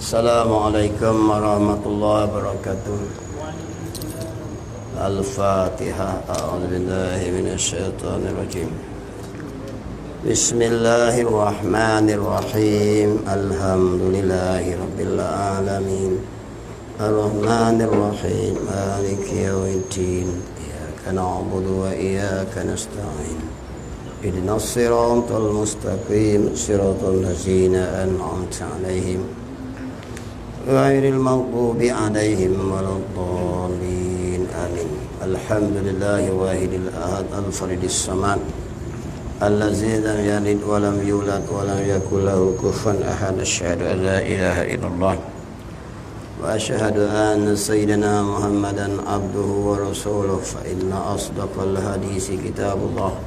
Assalamualaikum warahmatullahi wabarakatuh. Al-Fatihah. A'udzubillahi minasyaitonir rajim. Bismillahirrahmanirrahim. Alhamdulillahi rabbil alamin. Ar-Rahmanir Rahim. Maliki yaumiddin. Iyyaka na'budu wa iyyaka nasta'in. Ihdinas siratal mustaqim, siratal ladzina an'amta 'alaihim ghairil maghdubi 'alaihim waladdallin. Amin. Alhamdulillahi wahidil ahad al-faridis samad allazi lam yalid wa lam yulad wa lam yakul lahu kufuwan ahad. Asyhadu an la ilaha illallah wa asyhadu anna sayyidina Muhammadan abduhu wa rasuluh. Fa inna asdaqal hadisi kitabullah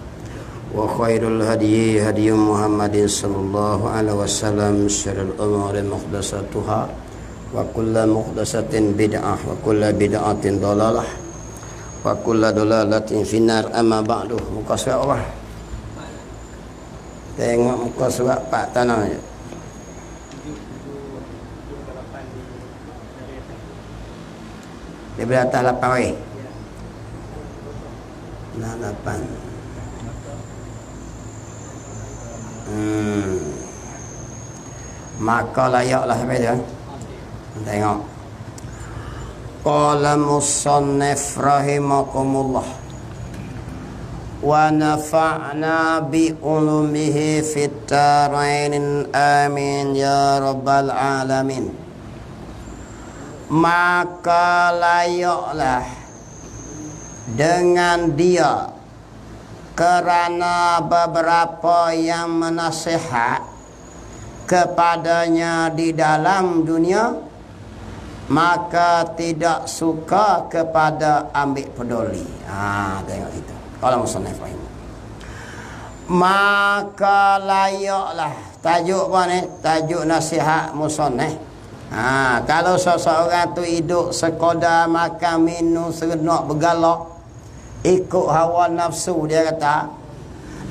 wa khairul hadyi hadyu Muhammadin sallallahu alaihi wasallam. Syarrul umuri muhdatsatuha wa kullu muhdatsatin bid'ah wa kullu bid'atin dhalalah wa kullu dhalalatin finnar. Amma ba'du. Muka surat Allah. Tengok muka surat Pak Tanah je. Daripada atas 8 weh. Nah 8. Maka layaklah sampai tu. Tengok. Qala musannif rahimakumullah wa nafa'na bi ulumihi fit tarain amin ya rabbal alamin. Maka layaklah dengan dia kerana beberapa yang menasihat kepadanya di dalam dunia, maka tidak suka kepada ambil peduli. Tengok itu. Kalau musannif rahimah. Maka layaklah, tajuk apa ni? Tajuk nasihat musannif. Kalau seseorang tu hidup sekadar makan minum serenok bergalak, ikut hawa nafsu, dia kata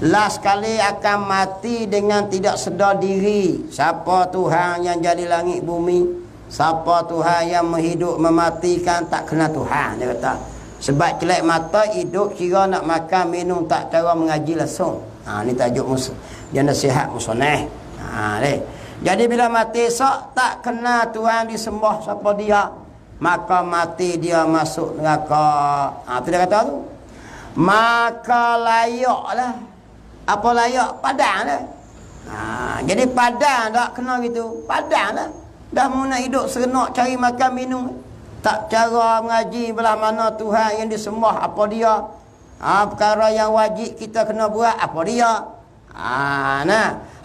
last kali akan mati dengan tidak sedar diri. Siapa Tuhan yang jadi langit bumi? Siapa Tuhan yang menghidup mematikan? Tak kenal Tuhan, dia kata. Sebab celak mata hidup kira nak makan minum tak cara mengaji langsung. Ni tajuk dia nasihat musannif. Jadi bila mati esok tak kenal Tuhan disembah siapa dia, maka mati dia masuk neraka. Tu dia kata tu. Maka layaklah. Apa layak? Padang lah. Jadi padang tak kena gitu. Padang lah. Dah mula hidup serenok cari makan minum, tak cara mengaji belah mana Tuhan yang disembah apa dia. Perkara yang wajib kita kena buat apa dia.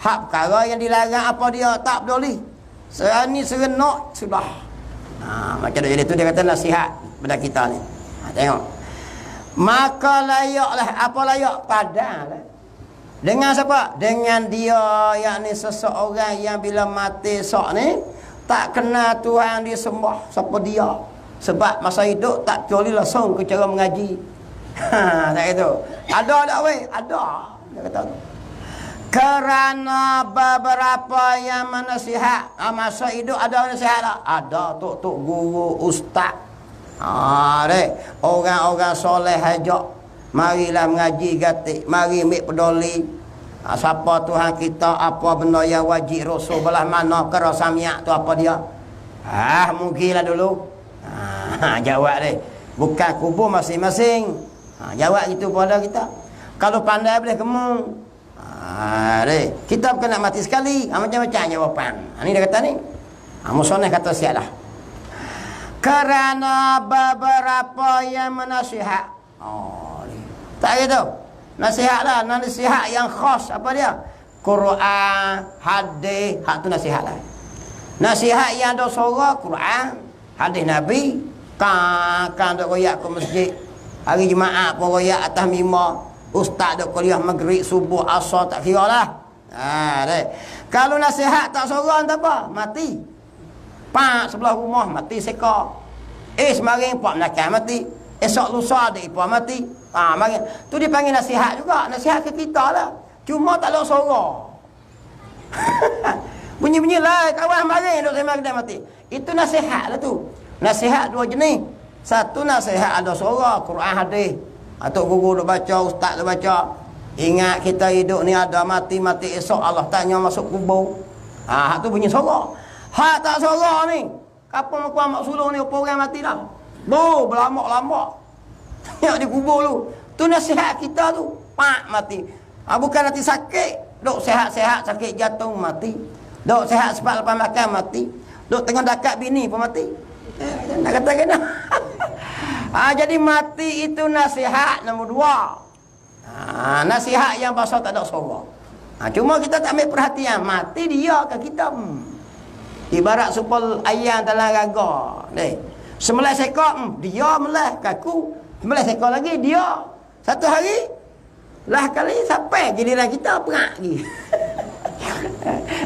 Hak perkara yang dilarang apa dia, tak peduli. Serani serenok sudah. Macam tu. Jadi tu dia kata nasihat pada kita ni. Tengok. Maka layaklah. Apa layak? Padang lah. Dengan siapa? Dengan dia, yakni seseorang yang bila mati esok ni tak kenal Tuhan disembah siapa dia. Sebab masa hidup tak kecuali langsung ke cara mengaji. Tak itu. Ada tak weh? Ada. Dia kata tu. Kerana beberapa yang menasihat, masa hidup ada nasihat tak? Ada tok-tok guru, ustaz. Orang-orang soleh hajak, marilah mengaji gatik, mari ambil peduli. Siapa Tuhan kita, apa benda yang wajib rasul belah mana, kera samiak tu apa dia? Mungkinlah dulu. Jawab dia. Bukan kubur masing-masing. Jawab gitu pada kita. Kalau pandai boleh kemung. Kita bukan nak mati sekali. Macam-macam jawapan. Ni dia kata ni. Musannif kata siaplah. Kerana beberapa yang menasihat. Tak gitu. Nasihat lah. Nasihat yang khas. Apa dia? Quran, hadis. Hak tu nasihat lah. Nasihat yang ada suara Quran, hadis Nabi. Kan duk royak ke masjid. Hari Jumaat pun royak atas mimbar. Ustaz duk kuliah maghrib, subuh, asar, tak kira lah. Kalau nasihat tak suara tak apa. Mati. Pak sebelah rumah mati seka. Semarin pak nakal mati. Esok lusa ada ipar mati. Mari. Tu dipanggil nasihat juga. Nasihat ke kita lah. Cuma tak ada suara. Bunyi-bunyi lah kawan mari duk sembang kedai mati. Itu nasihat lah tu. Nasihat dua jenis. Satu nasihat ada suara Quran hadis. Atuk guru duk baca, ustaz duk baca. Ingat kita hidup ni ada mati esok Allah tanya masuk kubur. Hak tu bunyi suara. Hak tak suara ni. Kapan aku amak suluh ni apa orang mati dah. Berlambak-lambak. Tengok di kubur tu. Tu nasihat kita tu. Pak mati. Bukan nanti sakit. Duk sehat-sehat sakit jatuh mati. Duk sehat sebab lepas makan mati. Duk tengok dekat bini pun mati. Nak kata kena. Jadi mati itu nasihat nombor 2. Nasihat yang pasal tak ada suara. Cuma kita tak ambil perhatian. Mati dia ke kita. Ibarat supel ayam dalam raga. Semelih sekor, dia melih kaku. Semelih sekor lagi, dia. Satu hari, lah kali sampai giliran kita perak lagi.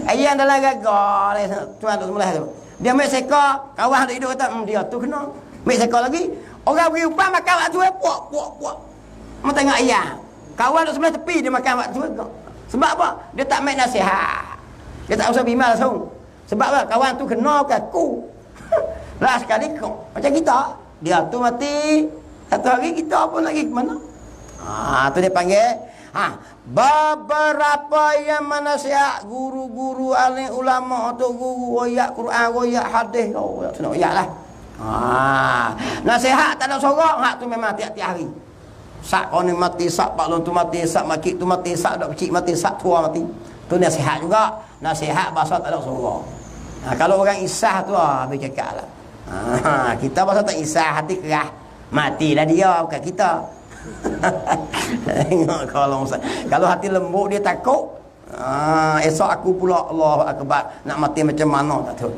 Ayam dalam raga, tuan tu semelih tu. Dia ambil sekor, kawan duk hidup kata, dia tu kena. Ambil sekor lagi. Orang pergi upah makan waktu puak. Mau tengok ayam. Kawan duk sebelah tepi, dia makan waktu. Sebab apa? Dia tak ambil nasihat. Dia tak usah bimbang langsung. Sebab apa? Kawan tu kena kaku. Lah sekali kau. Macam kita. Dia tu mati. Satu hari kita pun lagi ke mana? Tu dia panggil. Beberapa yang menasihat guru-guru alim ulama atau guru royak Quran, royak hadis. Royak lah. Nasihat tak ada sorok. Hak tu memang tiap-tiap hari. Sak kau ni mati, sak pak long tu mati, sak makik tu mati, sak dak kecil mati, sak tua mati. Tu nasihat juga. Nasihat bahasa tak ada sorok. Kalau orang isah tu habis cakap lah. Kita bahasa tak isah, hati kerah. Matilah dia, bukan kita. Tengok kalau hati lembut dia takut. Esok aku pula Allahu akbar nak mati macam mana tak tahu.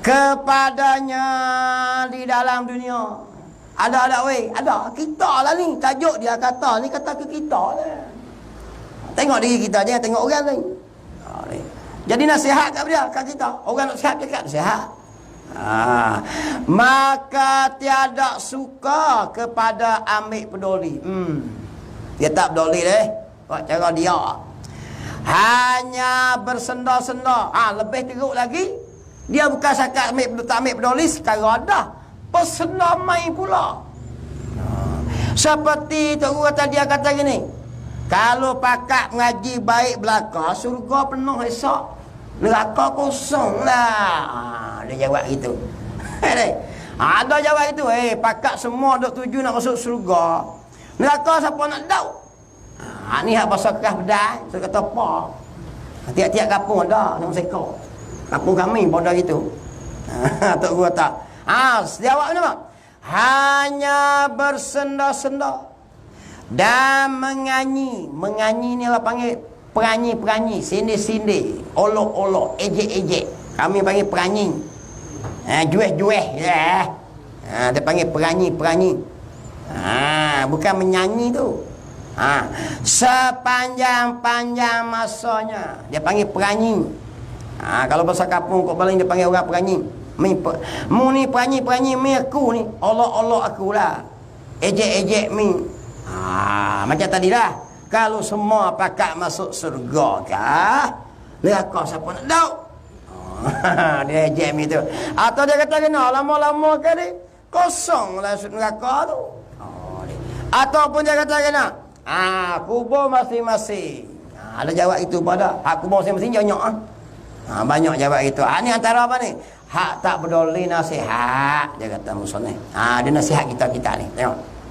Kepadanya di dalam dunia ada weh, ada kita lah ni. Tajuk dia kata ni kata ke kita lah. Tengok diri kita, jangan tengok orang lain. Jadi nasihat kat dia, kat kita. Orang nak sihat cakap nasihat. Maka tiada suka kepada ambil peduli. Dia tak peduli deh. Buat cara dia. Hanya bersenda-senda. Lebih teruk lagi. Dia bukan sakat tak ambil peduli. Sekarang dah persenda main pula. Seperti Tok Guru kata dia kata gini. Kalau pakak mengaji baik belaka, surga penuh esok. Neraka kosong lah. Dia jawab gitu. Ada jawab itu. Pakak semua duk tuju nak masuk surga. Neraka siapa nak tahu? Ni hak bahasa kerah bedai. Saya kata apa? Tiap-tiap kampung ada yang sekor. Kampung kami pun ada gitu. Tok Guru kata. Jawab apa? Hanya bersenda-senda dan menyanyi. Menyanyi ni lah panggil peranyi-peranyi, sindi-sindi, olok-olok, ejek-ejek. Kami panggil peranyi. Jueh-jueh ya. Dia panggil peranyi-peranyi. Bukan menyanyi tu. Sepanjang-panjang masanya dia panggil peranyi. Kalau bahasa kampung kok paling dia panggil orang peranyi. Mu ni peranyi-peranyi mi aku ni, olok-olok aku lah. Ejek-ejek mi. Macam tadi lah. Kalau semua pakak masuk surga kah? Neraka siapa nak tahu? Dia jam itu. Atau dia kata kena lama-lama ke ni? Kosong lah neraka tu. Ataupun dia kata kena kubur masing-masing. Ada jawab itu pada hak kubur masing-masing banyak. Banyak jawab itu. Ni antara apa ni? Hak tak peduli nasihat. Dia kata musuh ni. Dia nasihat kita ni. Tengok.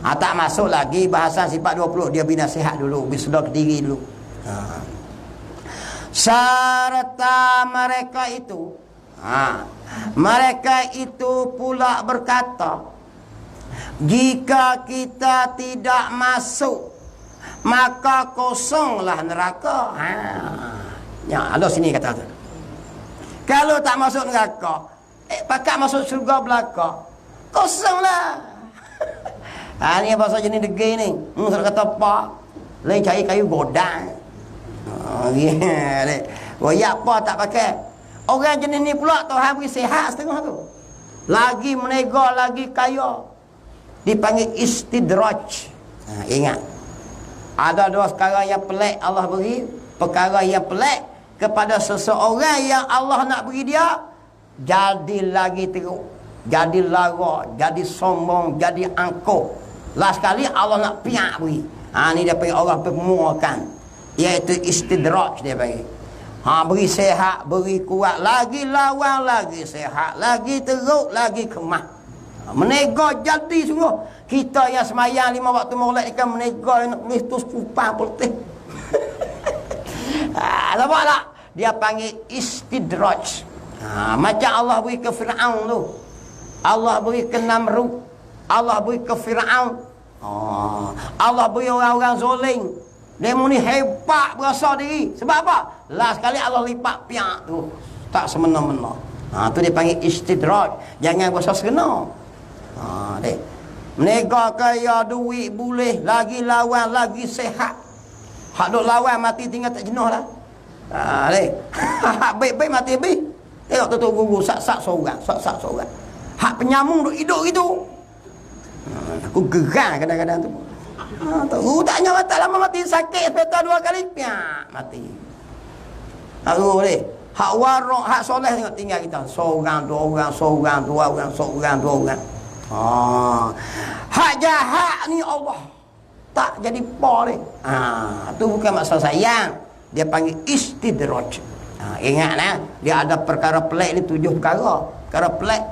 Tak masuk lagi bahasan sifat 20. Dia beri nasihat dulu, beri sedar ke diri dulu. Serta mereka itu pula berkata, jika kita tidak masuk, maka kosonglah neraka. Ada sini kata tu. Kalau tak masuk neraka, pakak masuk surga belaka, kosonglah. Ni bahasa jenis degil ni. Sudah kata apa? Lain cari kayu godang. Royak apa tak pakai. Orang jenis ni pula Tuhan beri sihat setengah tu. Lagi menega, lagi kaya. Dipanggil istidraj. Ingat. Ada dua perkara yang pelik Allah beri. Perkara yang pelik. kepada seseorang yang Allah nak beri dia, jadi lagi teruk, jadi lara, jadi sombong, jadi angkuh. Last sekali Allah nak piak beri. Ni dia panggil orang pemuakan, iaitu istidraj dia panggil. Beri sehat, beri kuat, lagi lawan, lagi sehat, lagi teruk, lagi kemah. Menega jadi sungguh. Kita yang semayang 5 waktu molek ikan menega nak tulis tu kupang putih. Nampak tak? Dia panggil istidraj. Macam Allah beri ke Fir'aun tu. Allah beri ke Namrud. Allah beri ke Fir'aun. Allah beri orang-orang zoling. Dia ni hebat berasa diri. Sebab apa? Last sekali Allah lipat piak tu. Tak semena-mena. Tu dia panggil istidraj. Jangan berasa sekena. Dek. Menega kaya duit boleh. Lagi lawan, lagi sehat. Hak duk lawan mati tinggal tak jenuh lah. Dek. Baik-baik mati habis. Tengok tu guru sak-sak seorang. Sak-sak seorang. Hak penyambung duk hidup gitu. Aku gerang kadang-kadang tu. Guru tak nyawat tak lama mati. Sakit sepeta 2 kali. Piak mati. Guru dek. Hak warok, hak soleh tengok tinggal kita. Seorang, 2 orang, seorang, 2 orang, seorang, 2 orang. Hak jahat ni Allah tak jadi apa ni. Tu bukan maksud sayang. Dia panggil istidraj. Ingatlah, dia ada perkara pelik ni 7 perkara. Perkara pelik.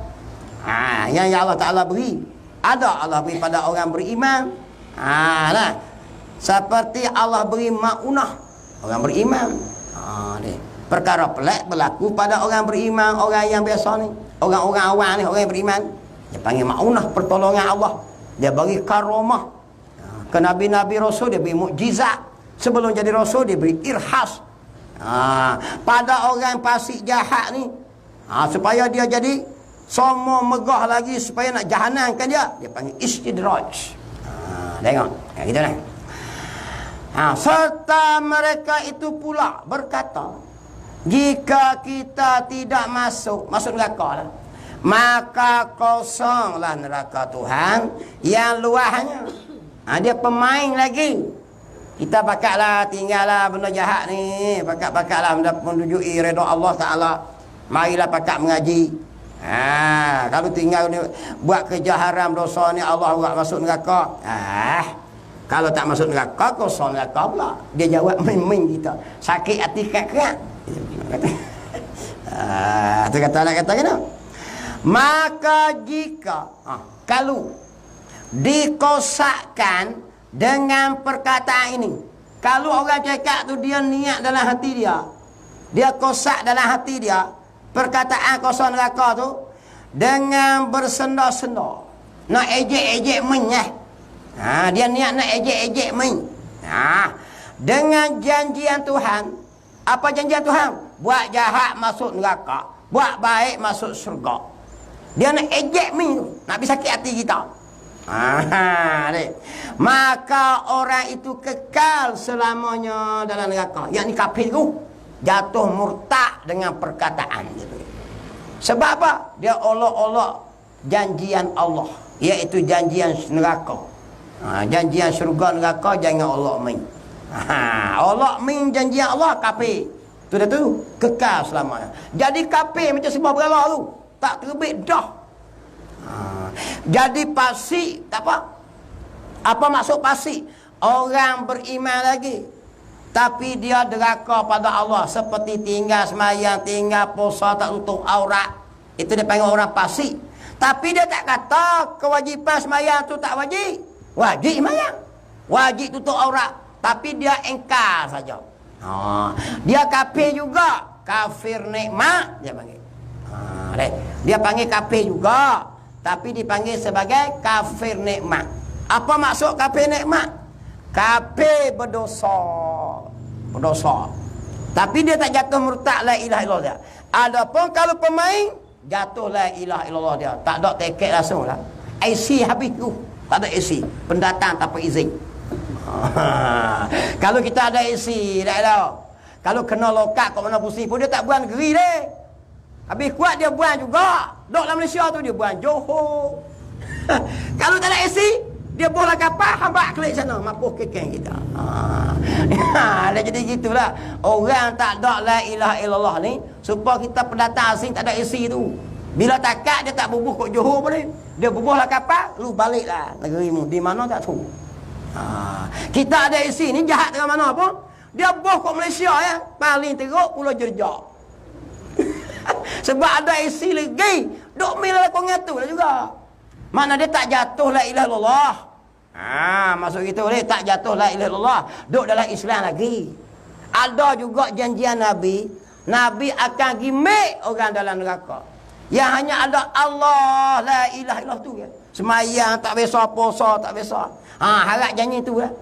Yang Allah Ta'ala beri. Ada Allah beri pada orang beriman. Nah. Seperti Allah beri ma'unah orang beriman. Perkara pelik berlaku pada orang beriman, orang yang biasa ni. Orang-orang awam ni, orang yang beriman. Dia panggil ma'unah, pertolongan Allah. Dia bagi karamah. Ke Nabi-Nabi Rasul, dia beri mukjizat. Sebelum jadi Rasul, dia beri irhas. Pada orang fasik jahat ni, supaya dia jadi sombong megah lagi, supaya nak jahanamkan dia, dia panggil istidraj. Tengok, gitu lah. Serta mereka itu pula berkata, jika kita tidak masuk neraka lah, maka kosonglah neraka Tuhan yang luahnya. Dia pemain lagi. Kita pakatlah tinggallah benda jahat ni, pakat-pakatlah menunjuki redha Allah Ta'ala. Marilah pakat mengaji. Kalau tinggal ni buat kerja haram dosa ni, Allah buat masuk neraka. Kalau tak masuk neraka, kosong neraka pula. Dia jawab main-main kita. Sakit hati kerat-kerat. Tu kata kena. Maka jika kalau dikosakkan dengan perkataan ini, kalau orang cakap tu dia niat dalam hati dia, dia kosak dalam hati dia perkataan kosong neraka tu dengan bersenda-senda, nak ejek-ejek menyah. Dia niat nak ejek-ejek men. Dengan janjian Tuhan. Apa janjian Tuhan? Buat jahat masuk neraka, buat baik masuk syurga. Dia nak ejek men tu, nak bisa sakit hati kita. Maka orang itu kekal selamanya dalam neraka. Yang ni kafir tu jatuh murtad dengan perkataan dia. Sebab apa? Dia olok-olok janjian Allah, iaitu janjian neraka. Janjian syurga neraka jangan olok main. Olok main janjian Allah, kafir. Tu dah tu kekal selamanya. Jadi kafir macam sebuah berala tu, tak terbit dah. Jadi fasik tak apa. Apa maksud fasik? Orang beriman lagi tapi dia deraka pada Allah, seperti tinggal semayang, tinggal puasa, tak tutup aurat. Itu dia panggil orang fasik. Tapi dia tak kata kewajipan semayang tu tak wajib. Wajib semayang, wajib tutup aurat, tapi dia engkar saja. Dia kafir juga, kafir nikmat dia panggil. Dia panggil kafir juga, tapi dipanggil sebagai kafir nikmat. Apa maksud kafir nikmat? Kafir berdosa. Tapi dia tak jatuh murtad la ilaha illallah dia. Adapun kalau pemain jatuh la ilaha illallah dia, tak ada tiket langsung lah. IC habis tu. Tak ada IC, pendatang tanpa izin. Kalau kita ada IC, tak ada. Kalau kena lokat kat mana pusing pun dia tak buang negeri deh. Habis kuat dia buang juga. Dok dalam Malaysia tu dia buang Johor. Kalau tak ada IC, Dia bola kapal, hamba klik sana, mapuh kekeng kita. Dah jadi gitulah. Orang tak ada la ilaha illallah ni, supaya kita pendatang asing tak ada isi tu. Bila takat dia tak bubuh kok Johor boleh. Dia bubuhlah kapal, lu baliklah negerimu. Di mana tak tahu. Kita ada isi ni jahat dengan mana pun. Dia buh kok Malaysia ya. Paling teruk Pulau Jerjak. Sebab ada isi lagi. Duk mila kau ngatu lah juga. Mana dia tak jatuh la ilaha illallah. Maksud gitu ni tak jatuh la ilaha illallah. Duk dalam Islam lagi. Ada juga janjian Nabi. Nabi akan gimik orang dalam neraka. Yang hanya ada Allah la ilaha illallah tu ya. Semayang tak biasa, puasa tak biasa. Harap janji tu lah.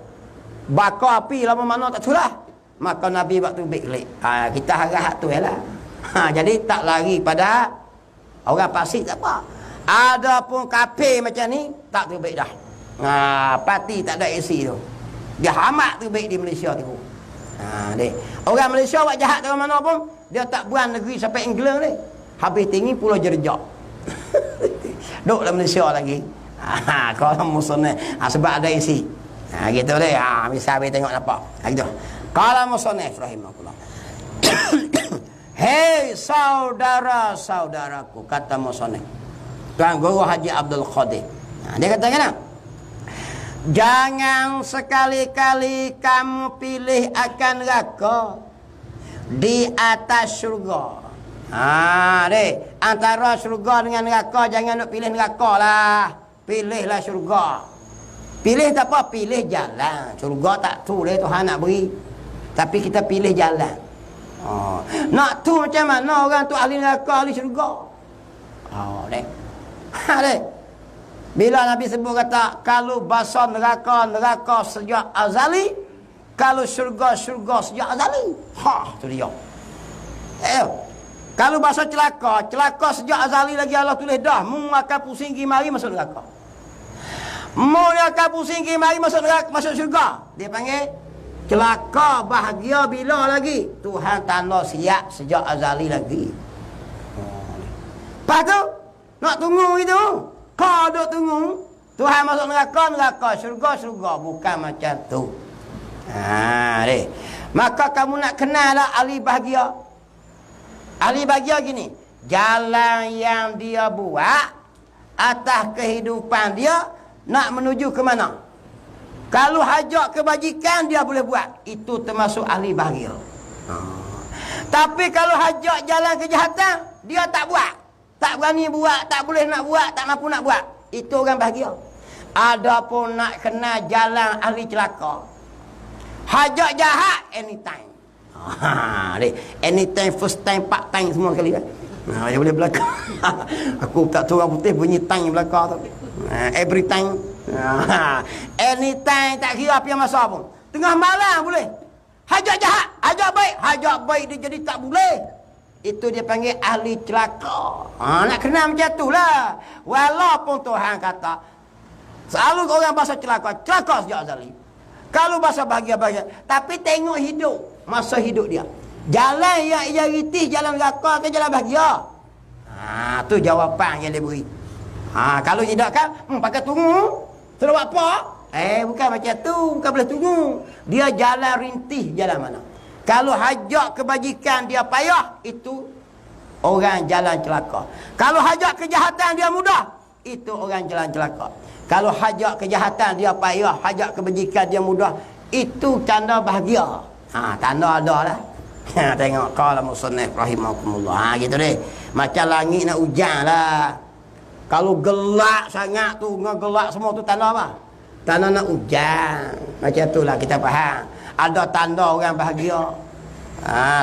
Bakar api lama mana tak tahu lah. Maka Nabi waktu beklik. Kita harap tu lah. Jadi tak lari pada orang pasik tak apa. Ada pun kafir macam ni tak terbaik dah. Parti tak ada isi tu. Dia hamat terbaik di Malaysia tu. Orang Malaysia buat jahat ke mana pun, dia tak buang negeri sampai England ni. Habis tinggi Pulau Jerjak. Duk dalam Malaysia lagi. Kalau musuh ni sebab ada isi. Gitu deh. Bisa habis tengok nampak. Gitu. Kalau musuh ni rahimahullah. Hei saudara-saudaraku, kata musuh ni. Tuan Guru Haji Abdul Qadir. Dia kata kena, jangan sekali-kali kamu pilih akan neraka di atas syurga. Antara syurga dengan neraka, jangan nak pilih neraka lah. Pilihlah syurga. Pilih tak apa, pilih jalan. Syurga tak tu dia Tuhan nak beri. Tapi kita pilih jalan. Nak tu macam mana orang tu ahli neraka, ahli syurga. Bila Nabi sebut kata, kalau bahasa neraka sejak azali, kalau syurga sejak azali. Tu dia. Kalau bahasa celaka sejak azali lagi Allah tulis dah. Mu akan pusing pergi mari masuk neraka. Mu akan pusing pergi mari masuk neraka, masuk syurga. Dia panggil celaka bahagia bila lagi? Tuhan tanda siap sejak azali lagi. Lepas tu nak tunggu gitu. Kau duk tunggu Tuhan masuk neraka, syurga. Bukan macam tu. Maka kamu nak kenal lah ahli bahagia. Ahli bahagia gini. Jalan yang dia buat atas kehidupan dia nak menuju ke mana? Kalau hajak kebajikan dia boleh buat. Itu termasuk ahli bahagia. Tapi kalau hajak jalan kejahatan dia tak buat. Tak berani buat, tak boleh nak buat, tak mampu nak buat. Itu orang bahagia. Adapun nak kena jalan ahli celaka. Hajak jahat anytime. Anytime, first time, part time semua kali kan. Dia boleh belakang. Aku tak tahu orang putih bunyi time belakang tu. Every time. Anytime, tak kira apa yang masa pun. Tengah malam boleh. Hajak jahat, hajak baik dia jadi tak boleh. Itu dia panggil ahli celaka. Nak kenal macam tu lah. Walaupun Tuhan kata, selalu orang bahasa celaka sejak azali. Kalau bahasa bahagia. Tapi tengok hidup, masa hidup dia. Jalan yang ia ritih, jalan neraka ke jalan bahagia? Tu jawapan yang dia beri. Kalau tidak kan, pakai tunggu. Terus buat apa? Bukan macam tu, bukan boleh tunggu. Dia jalan rintih, jalan mana? Kalau hajak kebajikan dia payah, itu orang jalan celaka. Kalau hajak kejahatan dia mudah, itu orang jalan celaka. Kalau hajak kejahatan dia payah, hajak kebajikan dia mudah, itu tanda bahagia. Tanda ada lah. Tengok qala musannif rahimahumullah. Gitu deh. Macam langit nak hujan lah. Kalau gelap sangat tu, gelap semua tu tanda apa? Tanda nak hujan. Macam tu lah kita faham. Ada tanda orang bahagia.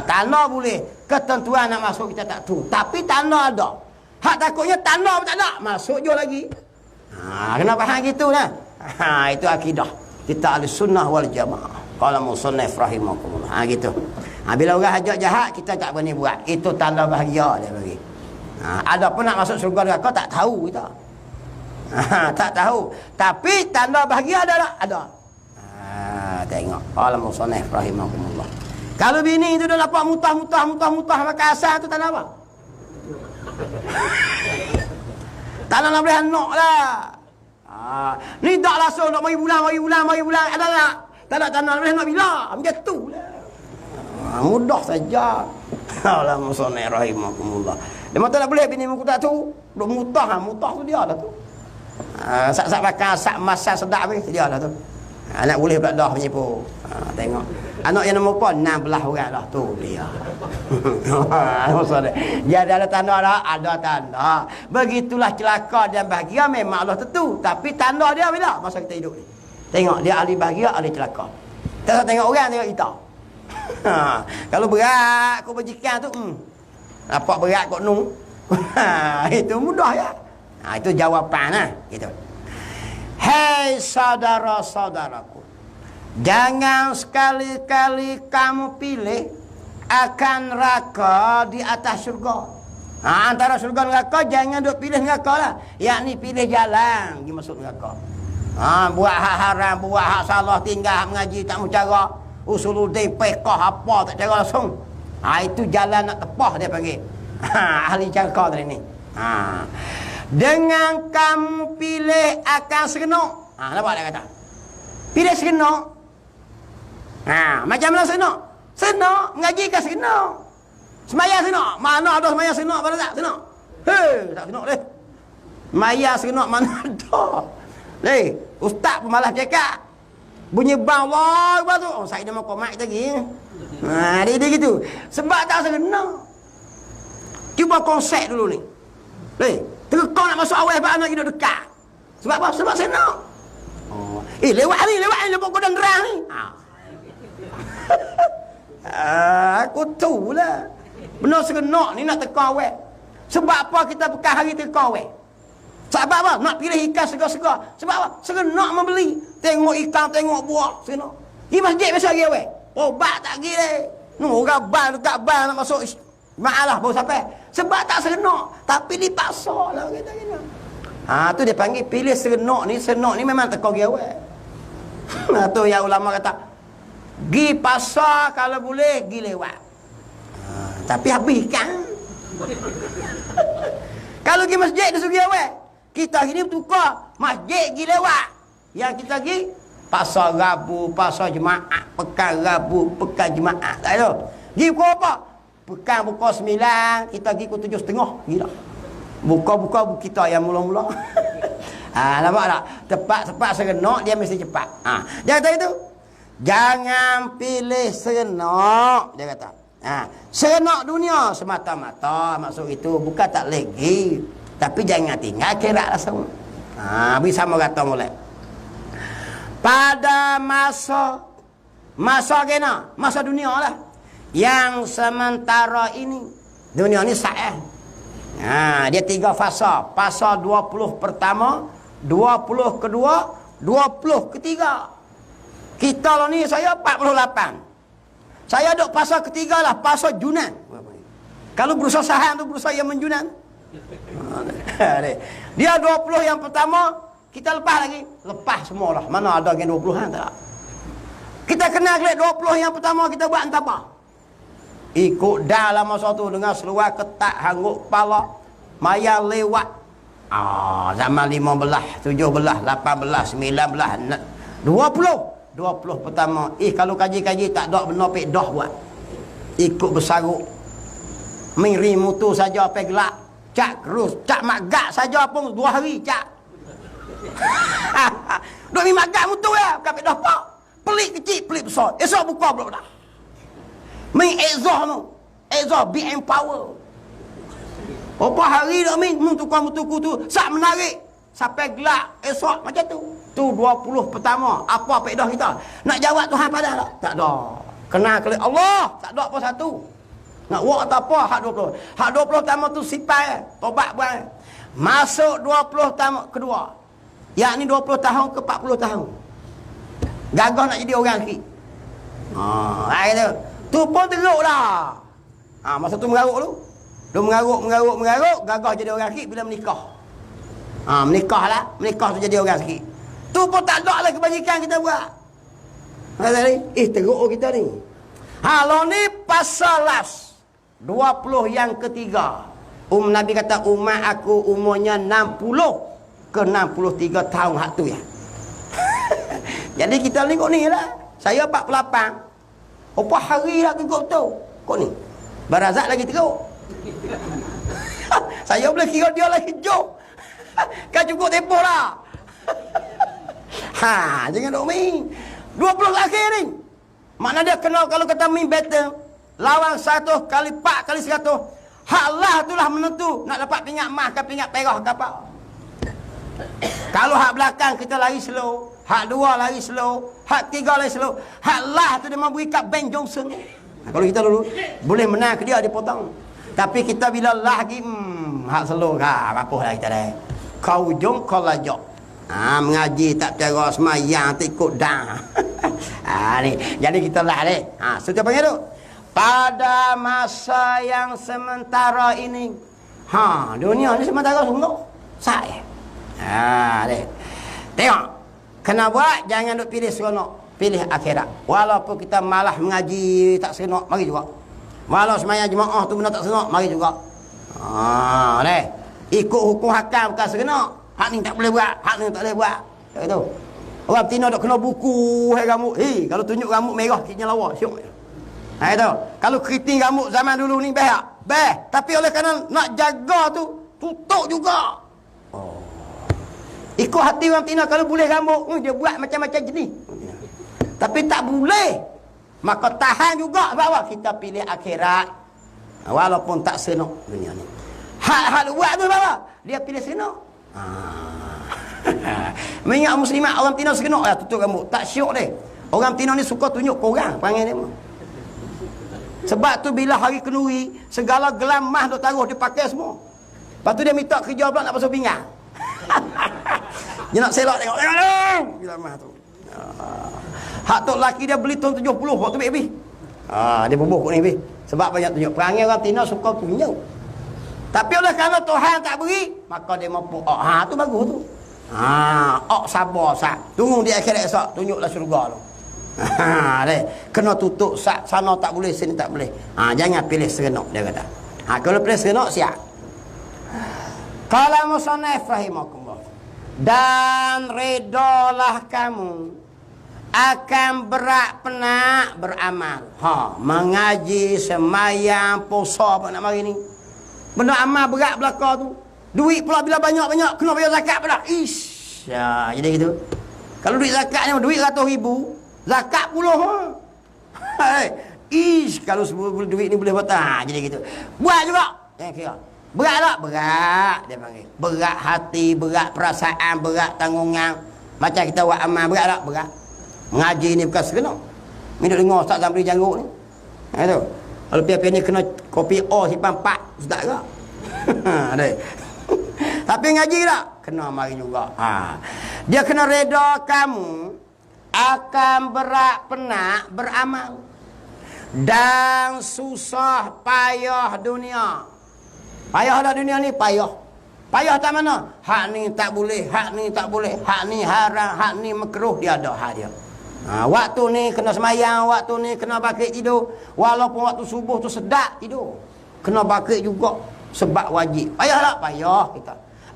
Tanda boleh. Ketentuan nak masuk kita tak tahu. Tapi tanda ada. Hak takutnya tanda pun tak ada. Masuk je lagi. Kena faham gitu lah. Itu akidah. Kita ahli sunnah wal jamaah. Qala musannif rahimahullah. Gitu. Bila orang hajak jahat, kita tak berani buat. Itu tanda bahagia dia bagi. Ada pun nak masuk syurga neraka tak tahu kita. Tak tahu. Tapi tanda bahagia ada tak? Ada. Tengok qala musannif rahimahumullah. Kalau bini itu dah dapat mutah makan asal tu tanda apa? Tanda nak boleh anak lah. Ni tak langsung nak mari bulan. Ada tak? Tak nak tanah boleh nak bila? Macam tu lah. Mudah saja. Allah musonai rahimakumullah. Dia tak boleh bini muka tak tu. Duk mutah tu dia lah tu. Sak-sak bakar, sak masa sedap ni dia lah tu. Anak boleh pula dah menyipu. Tengok. Anak yang nombor apa? 16 orang lah tu dia. Dia ada tanda dah, ada tanda. Begitulah celaka dan bahagia memang Allah tentu. Tapi tanda dia bila? Masa kita hidup ni. Tengok dia ahli bahagia, ahli celaka. Tak tengok orang, tengok kita. Kalau berat kau berjikan tu, nampak berat kau nu. Itu mudah ya. Itu jawapan lah. Gitu. Hei saudara-saudaraku, jangan sekali-kali kamu pilih akan neraka di atas syurga. Antara syurga dan neraka jangan duk pilih neraka lah. Yakni pilih jalan pergi masuk neraka. Buat hak haram, buat hak salah, tinggal mengaji tak cara, usuluddin fiqh apa tak cara langsung. Itu jalan nak tepah dia panggil. Ahli neraka tadi ni. Dengan kamu pilih akan segenok. Nampak dia kata? Pilih segenok. Macam mana segenok? Segenok, mengaji kan segenok. Semaya segenok. Mana ada semaya segenok pada tak? Segenok. Tak segenok leh. Maya segenok mana ada. Leh, ustaz pun malah cakap. Bunyi bang Allah tu. Saya dah mau komat lagi. Dia gitu. Sebab tak segenok. Cuba konsep dulu ni. Leh, kau nak masuk awal sebab anak hidup dekat. Sebab apa? Sebab senang. Lewat ni lepas kau dan derang ni. Aku tahu lah. Benar segenok ni nak teka awal. Sebab apa kita pekan hari teka awal? Sebab apa? Nak pilih ikan segar-segar. Sebab apa? Segenok membeli. Tengok ikan, tengok buah. Segenok. Pergi masjid biasa lagi awal. Obat tak pergi leh. Orang bal dekat bal nak masuk. Maaflah baru sampai. Sebab tak serenok. Tapi dipaksa lah kata-kata. Tu dia panggil pilih serenok ni. Serenok ni memang teka pergi awal. Tu yang ulama kata, gi pasar kalau boleh gi lewat. Tapi habis kan. Kalau gi masjid dia suruh awal. Kita hari ni bertukar. Masjid gi lewat. Yang kita gi pasar Rabu, pasar Jemaat, pekan Rabu, pekan Jemaat. Tak ada. Gi pukul apa? Pekan buka 9, kita pergi ke 7.30. Gila. Buka-buka kita yang mula-mula. Nampak tak? Tepat serenok, dia mesti cepat. Dia kata itu. Jangan pilih serenok. Dia kata. Serenok dunia semata-mata. Maksud itu bukan tak lagi. Tapi jangan tinggal akhirat langsung. Bisa kata mulai. Pada masa kena. Masa dunia lah. Yang sementara ini dunia ni sah. Dia 3 fasa. Fasa 20 pertama, 20 kedua, 20 ketiga. Kita lah ni saya 48. Saya duduk fasa ketiga lah, fasa Junan. Kalau berusaha saham tu berusaha yang menjunan. Dia 20 yang pertama, kita lepas lagi. Lepas semualah. Mana ada yang 20-an tak? Kita kena klik 20 yang pertama kita buat entah apa. Ikut dalam masa tu dengan seluar ketat hanguk kepala, mayang lewat. Zaman 15, 17, 18, 19, 20 pertama. Kalau kaji-kaji tak ada benar pek dah buat. Ikut bersaruk. Miri mutu saja pek gelak. Cak kerus, cak magak saja pun 2 hari cak. Duk mi magak mutu ya, bukan pek dah pak. Pelik kecil, pelik besar. Esok buka pula dah. Main exhaust tu. Exhaust BM power. Berapa hari dah main tukar mutuku tu. Sak menarik. Sampai gelap. Esok macam tu. Tu 20 pertama. Apa pedah kita? Nak jawab Tuhan pada tak? Tak ada. Kena klik Allah. Tak ada apa satu. Nak buat atau apa hak 20. Hak 20 pertama tu sipai. Tobat buat. Masuk 20 tahun kedua. Yakni 20 tahun ke 40 tahun. Gagah nak jadi orang lelaki. Itu. Tu pun teruk dah. Masa tu mengaruk tu. Dia mengaruk. Gagah jadi orang lelaki bila menikah. Menikah lah. Menikah tu jadi orang lelaki. Tu pun tak ada lah kebajikan kita buat. Teruk kita ni. Kalau ni pasal las. 20 yang ketiga. Nabi kata umat aku umurnya 60. ke 63 tahun hak tu ya. Jadi kita ni kok ni lah. Saya 48. Apa hari lah kikut tu. Kok ni. Barazak lagi teruk. Saya boleh kira dia lagi hijau. Kan cukup tempoh lah. Jangan duk main. 20 akhir ni. Makna dia kenal kalau kata main battle. Lawan 100 kali 4 kali 100. Hak Allah itulah menentu. Nak dapat pingat emas ke pingat perak ke apa. Kalau hak belakang kita lari slow. Hak 2 lari slow. Hak 3 lari slow. Hak Allah tu dia memberi kat Ben Johnson. Kalau kita dulu boleh menang ke dia potong. Tapi kita bila lagi hak slow apa lah kita dah. Kau ujung kau lajak. Mengaji tak cara semayang tak ikut dah. Ni. Jadi kita lah ni. Sudah panggil tu. Pada masa yang sementara ini. Dunia ni sementara semua. Saya. Ni. Tengok. Kena buat jangan duk pilih seronok, pilih akhirat. Walaupun kita malah mengaji tak seronok, mari juga. Walau semayang jemaah tu benda tak seronok, mari juga. Ni. Ikut hukum hakam bukan seronok. Hak ni tak boleh buat, hak ni tak boleh buat. Tak itu. Orang betina dok kena buku rambut. Kalau tunjuk rambut merah kitnya lawa, syok. Itu. Kalau keriting rambut zaman dulu ni best tak? Best. Tapi oleh kerana nak jaga tu, tutup juga. Ikut hati orang betina kalau boleh rambut, dia buat macam-macam jenis. Tapi tak boleh. Maka tahan juga sebab apa? Kita pilih akhirat. Walaupun tak senok dunia ni. Hak buat tu apa? Dia pilih senok. Mengingat muslimat orang betina senok lah tutup rambut. Tak syok dia. Orang betina ni suka tunjuk korang panggil dia. Sebab tu bila hari kenduri, segala gelam mah duk taruh dia pakai semua. Lepas tu dia minta kerja pula nak basuh pinggang. Dia nak selok tengok gelam mah tu. Hak tok laki dia beli tahun 70 waktu habis. Dia bubuh ni habis. Sebab banyak tunjuk. Perangai orang betina suka tunjuk. Tapi oleh kerana Tuhan tak beri, maka dia mampu. Tu bagus tu. Sabar sat. Tunggu di akhirat esok tunjuklah syurga tu. Kena tutup sat sana tak boleh, sini tak boleh. Jangan pilih serenok dia kata. Kalau pilih serenok siap. Qala musannaf rahimakumullah. Dan redalah kamu akan berat penak beramal. Mengaji, semayang, puasa apa nak mari ni. Benda amal berat belaka tu. Duit pula bila banyak-banyak kena bayar zakat pula. Jadi gitu. Kalau duit zakat ni duit 100,000, zakat puluh. Kalau sebelum duit ni boleh buat jadi gitu. Buat juga. Jangan kira. Berat tak? Berat dia panggil. Berat hati, berat perasaan, berat tanggungan. Macam kita buat amal berat tak? Berat. Mengaji ni bukan seronok. Minum dengar Ustaz Zamri janggut ni. Itu. Kalau pian-pian ni kena kopi O simpan 4, sedap ke? Tapi ngaji tak? Kena mari juga. Dia kena reda kamu akan berat penak beramal. Dan susah payah dunia. Payah lah dunia ni, payah. Payah tak mana? Hak ni tak boleh, hak ni tak boleh, hak ni haram, hak ni makruh, dia ada hak dia. Waktu ni kena semayang, waktu ni kena bakit tidur. Walaupun waktu subuh tu sedap tidur, kena bakit juga sebab wajib. Payah tak? Payah kita.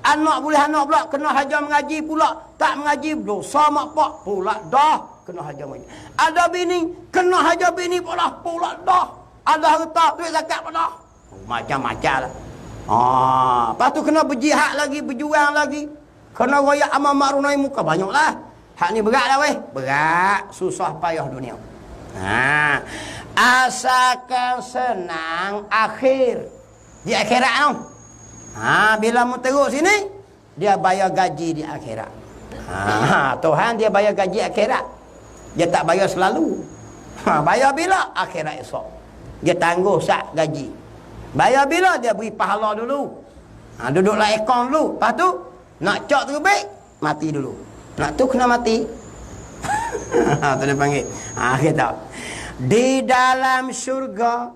Anak boleh anak pula kena hajar mengaji pula. Tak mengaji dosa mak pak pula dah kena hajar mengaji. Ada bini kena hajar bini pula dah. Ada harta duit zakat pula dah. Macam-macam lah. Lepas tu kena berjihad lagi, berjuang lagi. Kena royak amal ma'ruf nahi munkar banyaklah. Hak ni berat lah weh. Berat, susah payah dunia. Asalkan senang akhir. Di akhirat tu. Bila mu teruk sini, dia bayar gaji di akhirat. Tuhan dia bayar gaji akhirat. Dia tak bayar selalu. Bayar bila? Akhirat esok. Dia tangguh sak gaji. Bayar bila? Dia beri pahala dulu. Duduklah akaun dulu. Lepas tu, nak cok terbaik, mati dulu. Nak tu kena mati. Tu dia panggil. Kita. Di dalam syurga,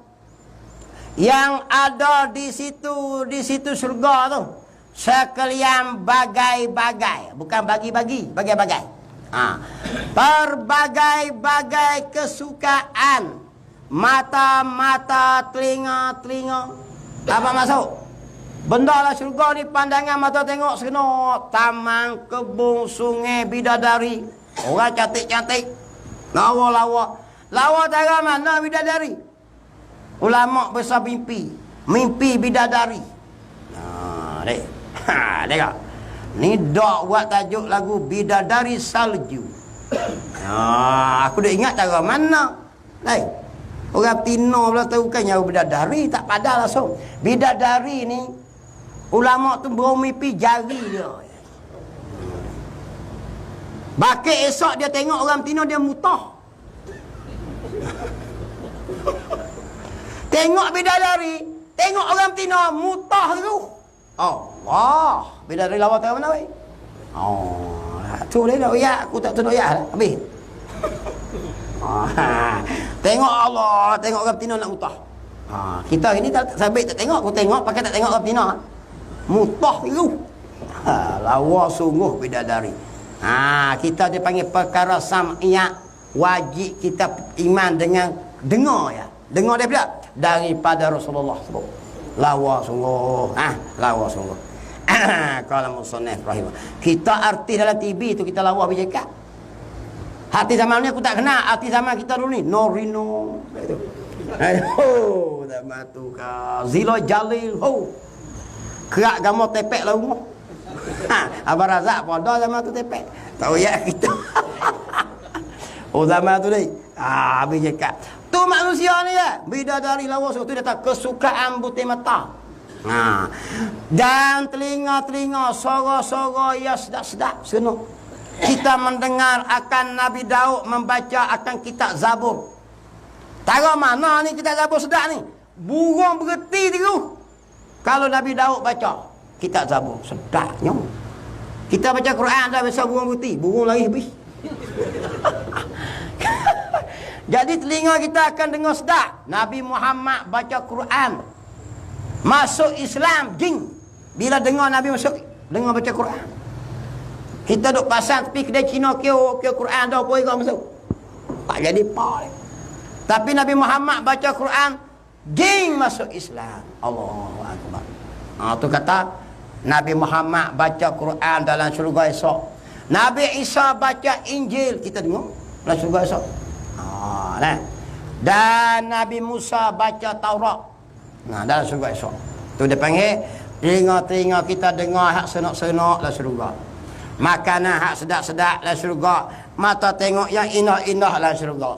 yang ada di situ syurga tu, sekalian bagai-bagai. Bukan bagi-bagi, bagai-bagai. Berbagai-bagai kesukaan. Mata-mata, telinga-telinga. Apa masuk? Benda lah syurga ni pandangan mata tengok seronok. Taman, kebun, sungai, bidadari. Orang cantik-cantik. Lawa-lawa. Lawa cara mana bidadari? Ulama besar mimpi. Mimpi bidadari. Dek. Tengok. Ni dok buat tajuk lagu Bidadari Salju. Aku dah ingat cara mana. Orang Tino pula tahu kan yang bidadari. Tak padahal langsung. Bidadari ni ulama tu bermimpi jari dia. Bakit esok dia tengok orang Tino dia mutah. Tengok bidadari, tengok orang Tino mutah tu. Allah, bidadari lawa tahu mana weh? Tu dia nak ya, aku tak tahu ya dah. Habis. Tengok Allah, tengok orang Tino nak mutah. Kita ini tak sabit tak tengok, aku tengok pakai tak tengok orang Tino. Mutah tu. Lawa sungguh bidadari. Kita dia panggil perkara sam'iyah. Wajib kita iman dengan dengar ya. Dengar dia pula daripada Rasulullah sebut. Lawa sungguh. Lawa sungguh. Kalau musannaf rahimah. Kita artis dalam TV tu kita lawa bercakap. Hati zaman ni aku tak kenal. Artis zaman kita dulu ni Norino. Itu. Aduh, zaman tu ka. Zilo Jalil. Kerak gambar tepek lah rumah. Abang Razak pada zaman tu tepek. Tahu ya kita. Zaman tu ni. Habis cakap. Tu manusia ni ya. Bidadari lawa tu datang kesukaan butir mata. Dan telinga-telinga suara-suara yang sedap-sedap senuk. Kita mendengar akan Nabi Daud membaca akan kitab Zabur. Tahu mana ni kitab Zabur sedap ni? Burung berhenti tu. Kalau Nabi Daud baca kitab Zabur sedapnya. Kita baca Quran dah biasa burung berhenti, burung lari habis. Jadi telinga kita akan dengar sedap. Nabi Muhammad baca Quran. Masuk Islam jing. Bila dengar Nabi masuk, dengar baca Quran. Kita duk pasang tepi kedai Cina kio Quran dah apa ikut masuk. Tak jadi apa. Tapi Nabi Muhammad baca Quran, jing masuk Islam. Allahu Akbar. Tu kata Nabi Muhammad baca Quran dalam syurga esok. Nabi Isa baca Injil, kita dengar dalam syurga esok. Dan Nabi Musa baca Taurat. Dalam syurga esok. Tu dia panggil telinga-telinga kita dengar hak senok-senok dalam syurga. Makanan hak sedap-sedap dalam syurga. Mata tengok yang indah-indah dalam syurga.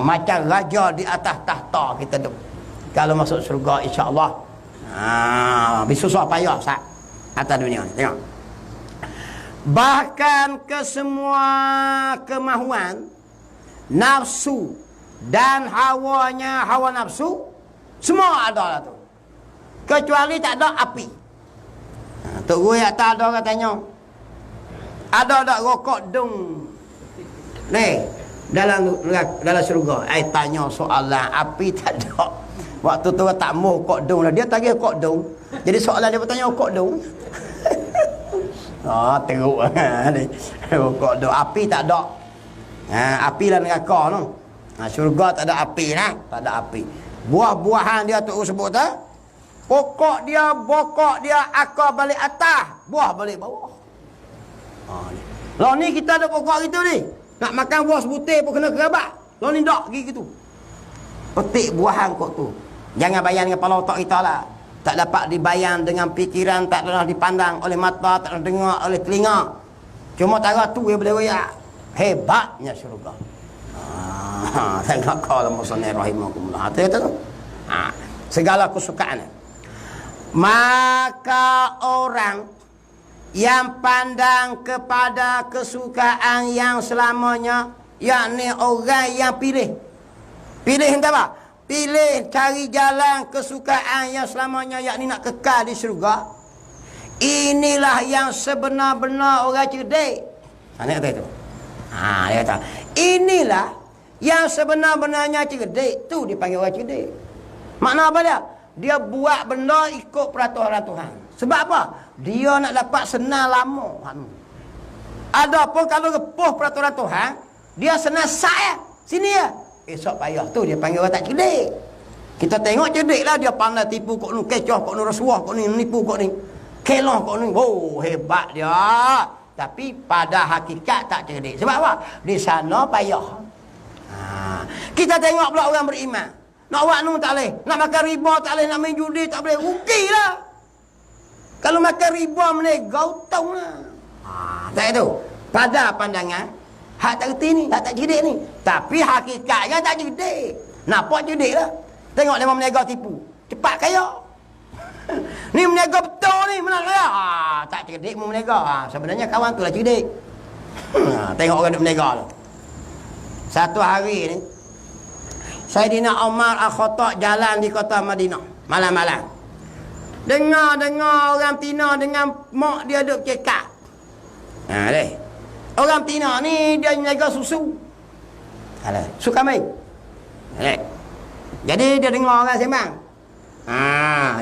Macam raja di atas tahta kita duduk. Kalau masuk syurga insya-Allah. Bisusah payah sat atas dunia. Tengok. Bahkan kesemua kemahuan nafsu dan hawanya hawa nafsu semua ada lah tu. Kecuali tak ada api. Tok Guru yang tak ada katanya. Ada tak rokok dung? Ni dalam syurga. Tanya soalan api tak ada. Waktu tu tak mau kok dung lah. Dia tagih kok dung. Jadi soalan dia bertanya kok dung. Teruk ni. Kok dung api tak ada. Api lah neraka tu. Syurga tak ada api lah. Tak ada api. Buah-buahan dia tu sebut tak? Pokok dia, bokok dia, akar balik atas, buah balik bawah. Lalu ni kita ada pokok gitu ni. Nak makan buah sebutir pun kena kerabat. Lalu ni tak pergi gitu. Petik buahan kok tu. Jangan bayang dengan kepala otak kita lah. Tak dapat dibayang dengan fikiran, tak pernah dipandang oleh mata, tak pernah dengar oleh telinga. Cuma tara tu yang boleh royak. Hebatnya syurga. Tengok kalau musannaf rahimahumullah. Tu. Segala kesukaan. Maka orang yang pandang kepada kesukaan yang selamanya, yakni orang yang pilih entah apa? Pilih cari jalan kesukaan yang selamanya, yakni nak kekal di syurga. Inilah yang sebenar-benar orang cerdik. Dia kata itu. Dia kata, inilah yang sebenar-benarnya cerdik. Tu dipanggil orang cerdik. Makna apa dia? Dia buat benda ikut peraturan Tuhan. Sebab apa? Dia nak dapat senang lama. Adapun kalau lepuh peraturan Tuhan, dia senang saya. Sini ya. Esok payah. Tu dia panggil orang tak cerdik. Kita tengok cerdik lah, dia pandai tipu kok ni, kecoh kok ni, rasuah kok ni, nipu kok ni, keloh kok ni. Oh, hebat dia. Tapi pada hakikat tak cerdik. Sebab apa? Di sana payah. Kita tengok pula orang beriman. Nak buat nu tak boleh, nak makan riba tak boleh, nak main judi tak boleh. Rugilah. Kalau makan riba menega, utang lah. Tak itu. Pada pandangan, hak tak kerti ni, hak tak cerdik ni. Tapi hakikatnya tak cerdik. Nampak cerdik lah. Tengok dia menega tipu. Cepat kaya. Ni menega betul ni, mana kaya? Tak cerdik menega. Sebenarnya kawan tu lah cerdik. Tengok orang duk menega tu. Satu hari ni, Saidina Umar Al-Khattab jalan di kota Madinah malam-malam. Dengar orang Tina dengan mak dia duk cekak. Deh. Orang Tina ni dia menjaga susu. Susu kambing. Jadi dia dengar orang sembang.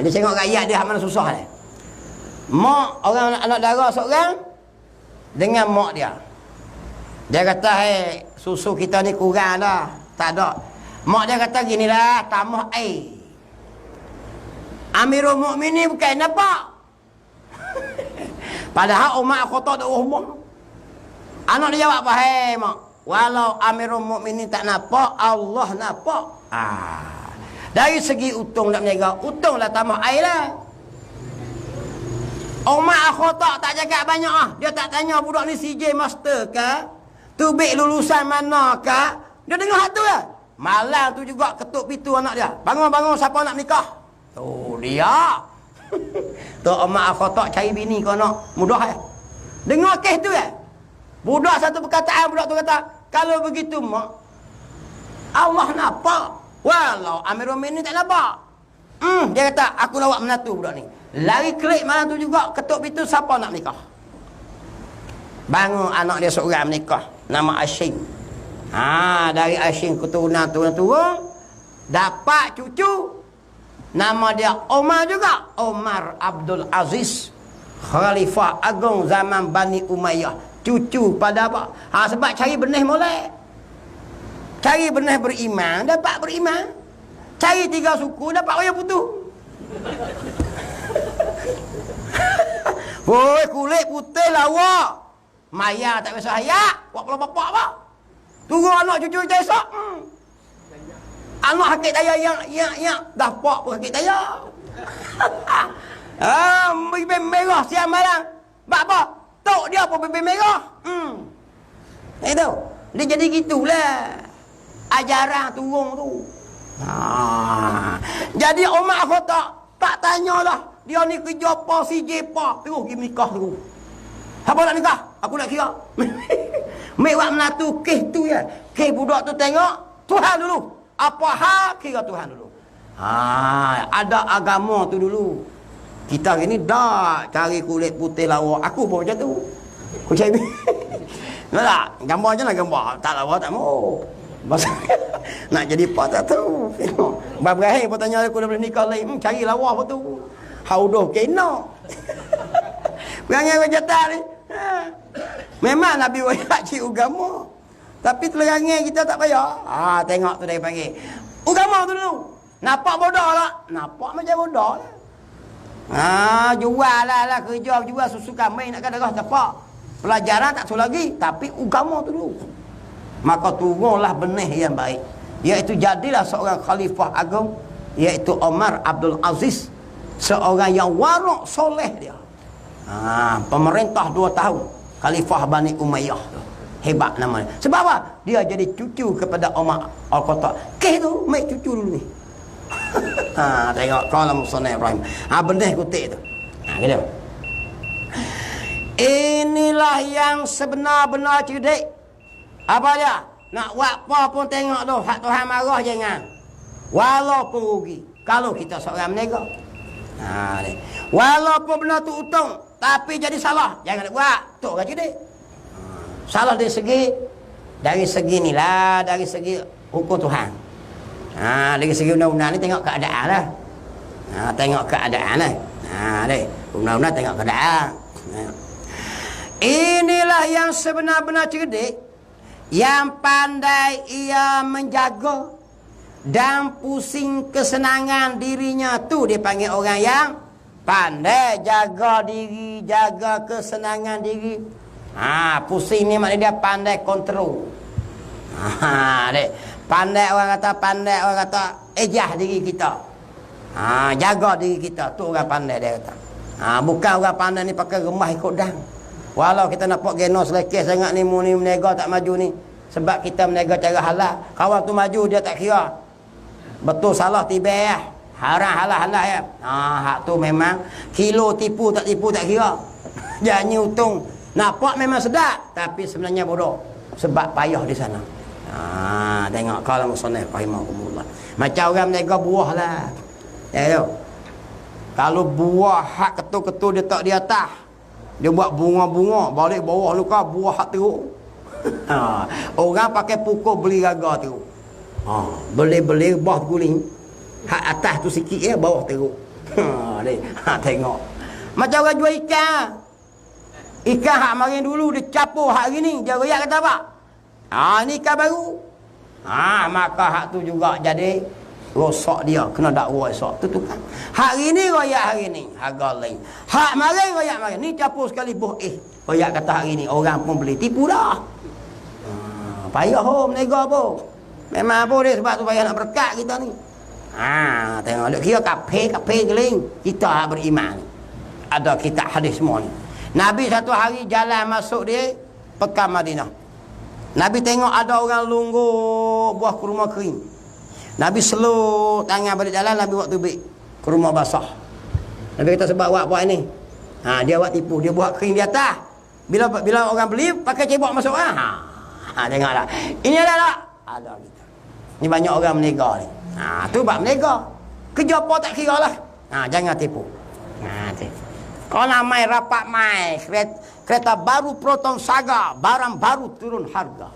Dia tengok rakyat dia hak mana susah dia. Mak orang anak dara seorang dengan mak dia. Dia kata, susu kita ni kurang dah. Tak ada. Mak dia kata ginilah, tambah air. Amirul Mukminin bukan nampak. Padahal Umar Khattab dah rumah. Anak dia jawab apa? Mak, walau Amirul Mukminin tak nampak, Allah nampak. Dari segi untung nak berniaga, untunglah tambah air lah. Umar Khattab tak cakap banyak ah. Dia tak tanya budak ni CJ Master ke? Tubik lulusan mana ke? Dia dengar hak tu lah. Malam tu juga ketuk pintu anak dia. Bangun-bangun, siapa nak nikah? Tu dia. Tu Umar Khattab cari bini kau nak mudah dengar kes tu Budak satu perkataan, budak tu kata, kalau begitu mak, Allah nampak. Walau Amirul Mukminin tak nampak. Dia kata, aku lawak menatu budak ni. Lari klik malam tu juga, ketuk pintu, siapa nak nikah? Bangun anak dia seorang menikah, nama Ashim. Dari Ashim keturunan turun, dapat cucu. Nama dia Omar juga. Omar Abdul Aziz, Khalifah Agung zaman Bani Umayyah. Cucu pada apa? Sebab cari benih molek. Cari benih beriman, dapat beriman. Cari 3 suku, dapat raya putus. Woi, kulit putih lawa. Maya tak biasa hayak. Buat pula bapak apa? Tunggu anak cucu kita esok. Anak hakik daya yang dah pak pun hakik daya. Bibir merah siang malam. Bak apa? Tok dia pun bibir merah. Itu. Dia jadi gitulah. Ajaran turun tu. Jadi Umar Khattab tak tanyalah. Dia ni kerja apa, CJ apa. Terus pergi nikah tu. Apa nak nikah? Aku nak kira. Mewak menatu kes tu ya. Kes budak tu tengok Tuhan dulu. Apa hal kira Tuhan dulu. Ada agama tu dulu. Kita ni dah cari kulit putih lawa. Aku pun macam tu. Aku cari. Tak, gambar je lah gambar. Tak lawa tak mau. Masa nak jadi apa tak tahu. Berakhir pun tanya aku dah boleh nikah lain. Cari lawa apa tu. Haudoh kena. Perangai macam tak ni. Memang Nabi wayak cik agama. Tapi telangannya kita tak payah. Tengok tu dia panggil. Agama tu dulu. Nampak bodoh lah. Nampak macam bodoh lah. Jual lah kerja. Jual susu kambing nak darah tapak. Pelajaran tak tahu lagi. Tapi agama tu dulu. Maka turunlah benih yang baik. Iaitu jadilah seorang khalifah agung. Iaitu Umar Abdul Aziz. Seorang yang warak soleh dia. Pemerintah 2 tahun. Khalifah Bani Umayyah tu. Hebat namanya. Sebab apa? Dia jadi cucu kepada Umar Al-Khattab. Kes tu, make cucu dulu ni. Tengok kalau Musonah Ibrahim. Benih kutik tu. Gitu. Inilah yang sebenar-benar cerdik. Apa dia? Nak buat apa pun tengok tu. Hak Tuhan marah jangan. Walaupun rugi. Kalau kita seorang menega. Walaupun benda tu untung. Tapi jadi salah. Jangan nak buat. Tu orang cerdik. Salah dari segi ni lah, dari segi hukum Tuhan. Dari segi undang-undang ni tengok keadaan lah. Tengok keadaan lah. Undang-undang tengok keadaan. Inilah yang sebenar-benar cerdik, yang pandai ia menjaga dan pusing kesenangan dirinya. Tu dia panggil orang yang pandai jaga diri, jaga kesenangan diri. Pusing ni maknanya dia pandai kontrol. Dek. Pandai orang kata ejah diri kita. Jaga diri kita. Tu orang pandai dia kata. Bukan orang pandai ni pakai remah ikut dang. Walau kita nak pok genos lekeh sangat ni menega tak maju ni. Sebab kita menega cara halal. Kawan tu maju dia tak kira. Betul salah tiba ya. Haram halal ya. Hak tu memang kilo tipu tak kira. Jangan untung. Nampak memang sedap tapi sebenarnya bodoh. Sebab payah di sana. Tengok kalau musannaf rahimahumullah. Macam orang menega buah lah. Ya tu. Kalau buah hak ketul-ketul dia tak di atas, dia buat bunga-bunga, balik bawah luka buah hak teruk. Orang pakai pukul beli raga teruk. Beli buah guling. Hak atas tu sikit ya, bawah teruk. Tengok. Macam orang jual ikan. Ikan hak marin dulu dia capur hak hari ni, dia royak kata apa? Ni ikan baru. Maka hak tu juga jadi rosak dia, kena dakwa esok. Tu tukang. Hari ni royak hari ni, harga lain. Hak marin royak marin. Ni capur sekali buh royak kata hari ni, orang pun beli tipu dah. Payah menega apa? Memang apa dia sebab tu payah nak berkat kita ni. Tengok duk kira kafe geling. Kita beriman. Ada kitab hadis semua ni. Nabi satu hari jalan masuk di Pekah Madinah. Nabi tengok ada orang lunggu buah kurma kering. Nabi slow tangan balik jalan, Nabi buat tubik kurma basah. Nabi kata sebab buat ini. Dia buat tipu, dia buat kering di atas. Bila orang beli pakai cebok masuk tengoklah. Ini ada tak? Ada kita. Ni banyak orang menega ni. Tu bab menega. Kerja apa tak kira lah. Jangan tipu. Kau nak main rapat main kereta baru Proton Saga, barang baru turun harga.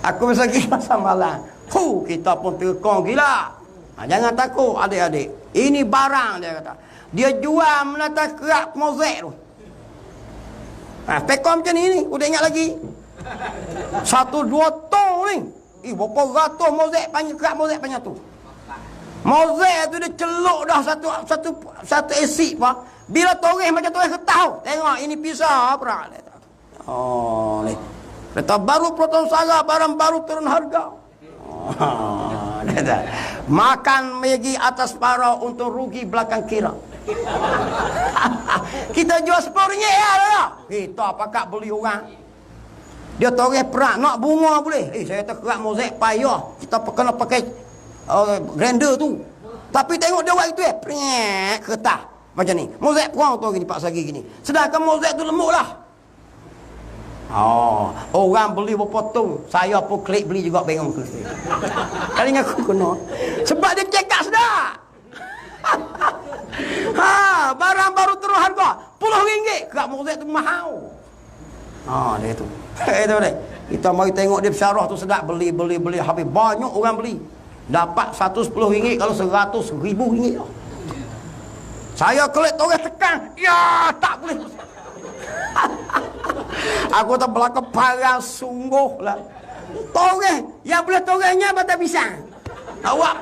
Aku masa gila samalan. Kita pun terkong gila. Jangan takut adik-adik. Ini barang dia kata. Dia jual menata kerak mozaik tu. Pekom macam ni udah ingat lagi. 1-2 tong ni. Berapa ratus mozaik panjang kerak mozaik panjang tu. Mozaik tu dia celuk dah satu esik pa. Bila toreh macam toreh ketah. Tengok ini pisah apa ni. Kereta baru Proton Saga, barang baru turun harga. Makan megi atas para untuk rugi belakang kira. Kita jual RM10 ya. Kita pakak beli orang. Dia toreh perak nak bunga boleh. Saya kata kerak mozaik payah. Kita kena pakai grinder tu. Tapi tengok dia buat itu kertas macam ni. Mozaik kurang tu gini paksa gini. Sedangkan mozaik tu lemuk lah. Orang beli berpotong. Saya pun klik beli juga bengong tu. Kali ni aku kena. Sebab dia cekak sedap. Barang baru turun harga RM10. Kerak mozaik tu mahal. Dia tu. Itu dia. Kita mari tengok dia bersyarah tu sedap. Beli. Habis banyak orang beli. Dapat RM110 kalau RM100,000. Saya klik toreh tekan. Ya, tak boleh. Aku tak belakang parah sungguh lah. Toreh, yang boleh torehnya batang pisang. Awak.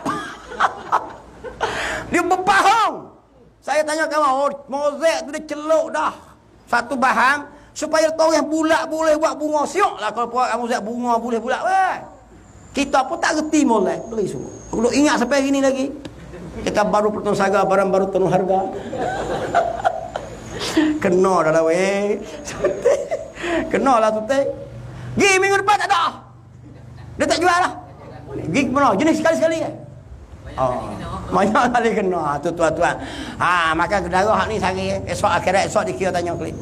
Dia berbohong. Saya tanya kawan, mozaik tu dia celuk dah. Satu bahan supaya toreh bulat boleh buat bunga. Siok lah kalau buat mozaik bunga boleh bulat. Kita pun tak reti molek. Beli semua. Aku ingat sampai hari ni lagi. Kita baru Proton Saga, barang baru turun harga. Kena dah lah weh. Kena lah tu teh. Gi minggu depan tak ada. Dia tak jual lah. Gi mana? Jenis sekali-sekali banyak kali kena. Tu tuan-tuan. Makan darah ni sehari. Esok akhirat esok dikira tanya klik.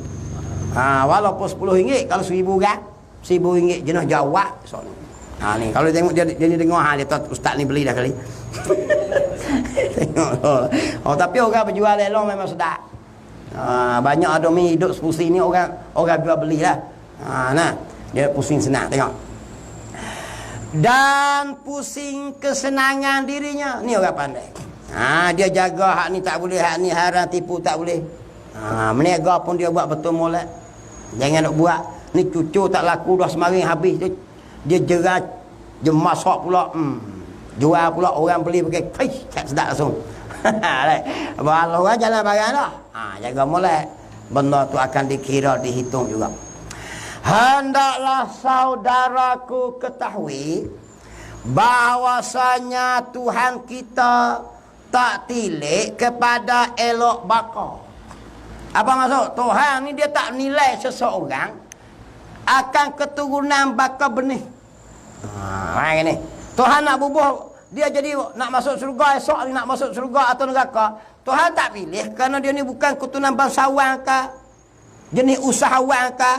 Walaupun RM10 kalau RM1,000 kan. RM1,000 jenis jawab esok ni. Ni kalau tengok dia dengar dia tahu ustaz ni beli dah kali. Tengok. Tapi orang berjual lelong memang sedap. Banyak ada mi hidup sepusing ni orang jual belilah. Dia pusing senang tengok. Dan pusing kesenangan dirinya. Ni orang pandai. Dia jaga hak ni tak boleh, hak ni haram tipu tak boleh. Meniaga pun dia buat betul molek. Jangan nak buat ni cucu tak laku dah semaring habis dia. Dia jerat, dia masak pula. Jual pula, orang beli pakai fish, tak sedap langsung. Kalau orang jalan barang dah. Jaga molek. Benda tu akan dikira, dihitung juga. Hendaklah saudaraku ketahui bahawasanya Tuhan kita tak tilik kepada elok bakal. Apa maksud? Tuhan ni dia tak nilai seseorang akan keturunan bakal benih. Ini. Tuhan nak bubuh dia jadi nak masuk syurga esok ni, nak masuk syurga atau neraka. Tuhan tak pilih kerana dia ni bukan keturunan bangsawan ke, jenis usahawan ke,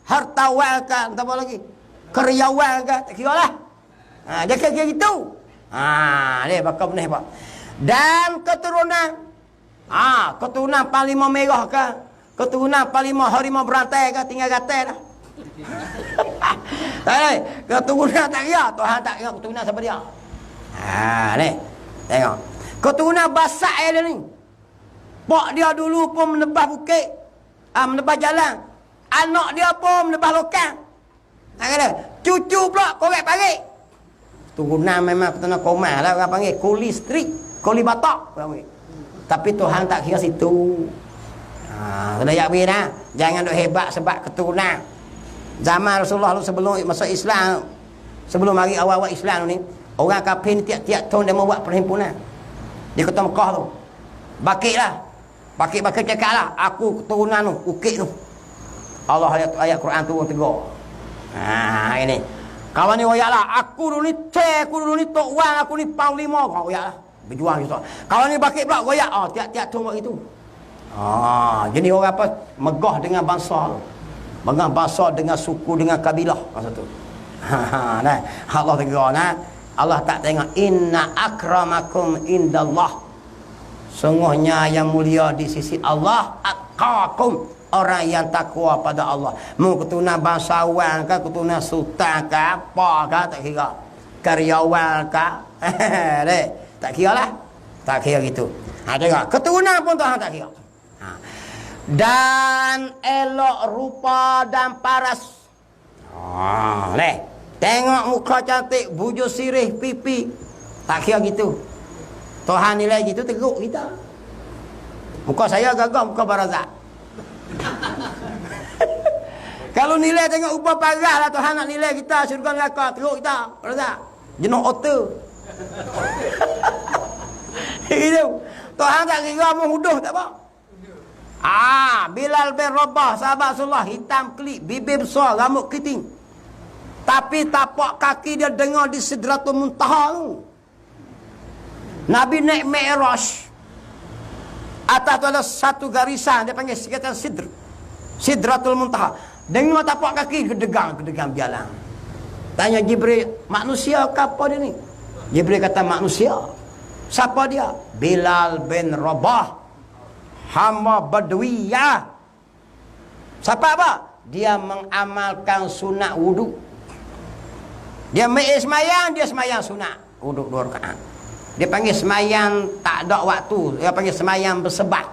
hartawan ke, entah apa lagi, karyawan ke, tak kira lah. Dia kira gitu. Dia bakal benih pak. Dan keturunan keturunan panglima merah ke, keturunan panglima harimau berantai ke, tinggal gatai dah. Tak ada. Keturunan tak kira. Tuhan tak kira keturunan siapa dia. Ni. Tengok. Keturunan basak dia ni. Pak dia dulu pun menebah bukit. Menebah jalan. Anak dia pun menebah lokang. Tak kira. Cucu pula korek parik. Keturunan memang keturunan komar lah orang panggil. Kuli strik. Kuli batak. Tapi Tuhan tak kira situ. Kena jawab dah. Jangan duk hebat sebab keturunan. Zaman Rasulullah sebelum masuk Islam, sebelum hari awal-awal Islam ni, orang kafir ni tiap-tiap tahun dia membuat perhimpunan di kota Mekah tu. Bakit lah. Bakit cakap lah, aku keturunan tu, ukit tu. Allah ayat Quran tu tegur. Ini. Kawan ni royak lah, aku dulu ni Tok Wan, aku ni Panglima. Kau royak lah. Berjuang gitu. Kawan ni bakit pula royak. Tiap-tiap tahun buat itu. Jadi orang apa? Megah dengan bangsa tu. Dengan bangsa, dengan suku, dengan kabilah. Masa tu. Allah tegur. Allah tak tengok. Inna akramakum indallah. Sungguhnya yang mulia di sisi Allah. Atqakum. Orang yang takwa pada Allah. Mau keturunan bangsawan ke, keturunan sultan ke, apa ke, tak kira. Karyawan ke. Tak kira lah. Tak kira gitu. Tengok. Keturunan pun Tuhan tak kira. Dan elok rupa dan paras. Tengok muka cantik, bujur sirih, pipi. Tak kira gitu. Tuhan nilai gitu, teruk kita. Muka saya gagah, muka barazak. Kalau nilai tengok rupa parah lah, Tuhan nak nilai kita, syurga neraka, teruk kita. Barazak. Jenuh otak. Gitu. Tuhan tak kira menghuduh, tak apa. Bilal bin Rabah, sahabat Rasulullah, hitam kelip, bibir besar, rambut keriting. Tapi tapak kaki dia dengar di Sidratul Muntaha tu. Nabi naik Mi'raj. Atas tu ada satu garisan, dia panggil sikatan Sidr. Sidratul Muntaha. Dengar tapak kaki, gedegang bialang. Tanya Jibril, manusia ke apa dia ni? Jibril kata manusia. Siapa dia? Bilal bin Rabah. Hamba Badawiyah. Siapa apa? Dia mengamalkan sunat wudu. Dia semayang, dia semayang sunat wudu 2 rakaat. Dia panggil semayang tak ada waktu. Dia panggil semayang bersebab.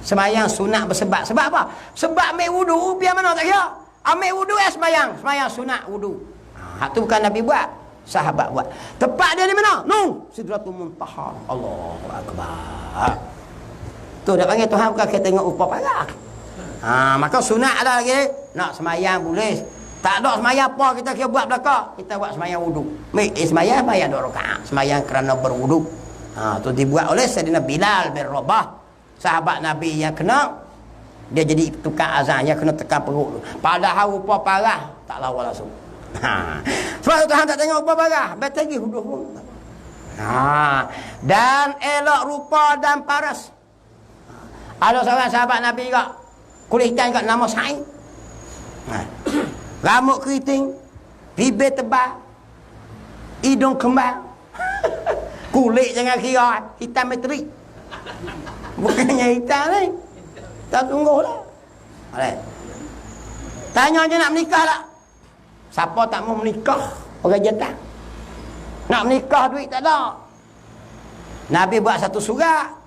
Semayang sunat bersebab. Sebab apa? Sebab ambil wudu, biar mana tak kira. Ambil wudu semayang. Semayang sunat wudu. Hak tu bukan Nabi buat, sahabat buat. Tempat dia di mana? Sidratul Muntaha. Allahu Akbar. Tu dia panggil Tuhan bukan kita tengok upah parah. Maka sunat ada lagi. Nak semayang boleh. Tak ada semayang apa kita kira buat belakang. Kita buat semayang wudu. Semayang 2 rakaat. Semayang kerana berwudu. Tu dibuat oleh Sayyidina Bilal bin Rabah. Sahabat Nabi yang kena. Dia jadi tukang azan. Yang kena tekan perut. Padahal upah parah. Tak lawa langsung. Sebab Tuhan tak tengok upah parah. Betul lagi wudu pun. Dan elok rupa dan paras. Ada seorang sahabat Nabi juga, kulit hitam juga, nama Sa'id. Rambut keriting, bibir tebal, hidung kembang. Kulit jangan kira hitam metrik. Bukannya hitam ni. Tak tunggu lah. Tanya je nak menikah tak? Siapa tak mau menikah? Orang jantan. Nak menikah duit tak ada. Nabi buat satu surat.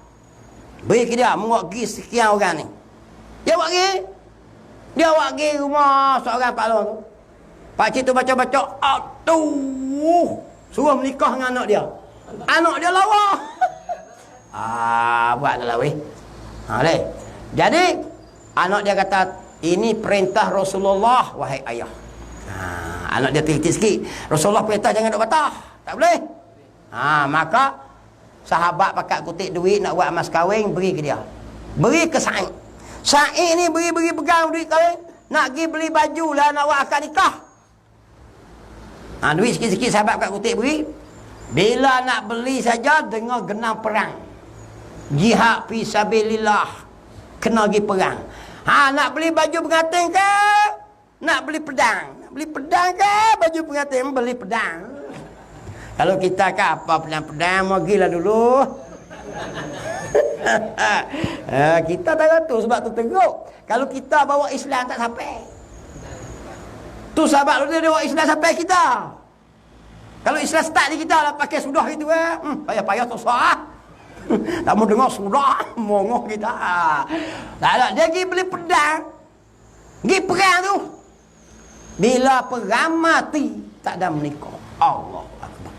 Beri ke dia, menguat pergi sekian orang ni. Dia buat pergi. Dia buat pergi rumah seorang Pak Long tu. Pak cik tu baca-baca, aduh, suruh menikah dengan anak dia. Anak dia lawa. Buatlah weh. Leh. Jadi anak dia kata, ini perintah Rasulullah wahai ayah. Anak dia teliti sikit. Rasulullah perintah jangan duk batah. Tak boleh. Maka sahabat pakat kutip duit nak buat mas kahwin, beri ke dia. Beri ke Sa'id. Sa'id ni beri pegang duit kahwin. Nak pergi beli baju lah nak buat akad nikah. Duit sikit-sikit sahabat pakat kutip beri. Bila nak beli saja dengar genang perang. Jihad fi sabilillah. Kena pergi perang. Nak beli baju pengantin ke? Nak beli pedang? Nak beli pedang ke? Baju pengantin beli pedang. Kalau kita ke apa pedang-pedang, mau gila dulu. Kita tak tu sebab tu teruk. Kalau kita bawa Islam tak sampai. Tu sahabat dia bawa Islam sampai kita. Kalau Islam start di kita lah pakai sudah itu payah-payah tu sah. Tak mau dengar sudah, mongoh kita. Tak ada, dia pergi beli pedang. Pergi perang tu. Bila perang mati, tak ada menikah. Allah Akbar.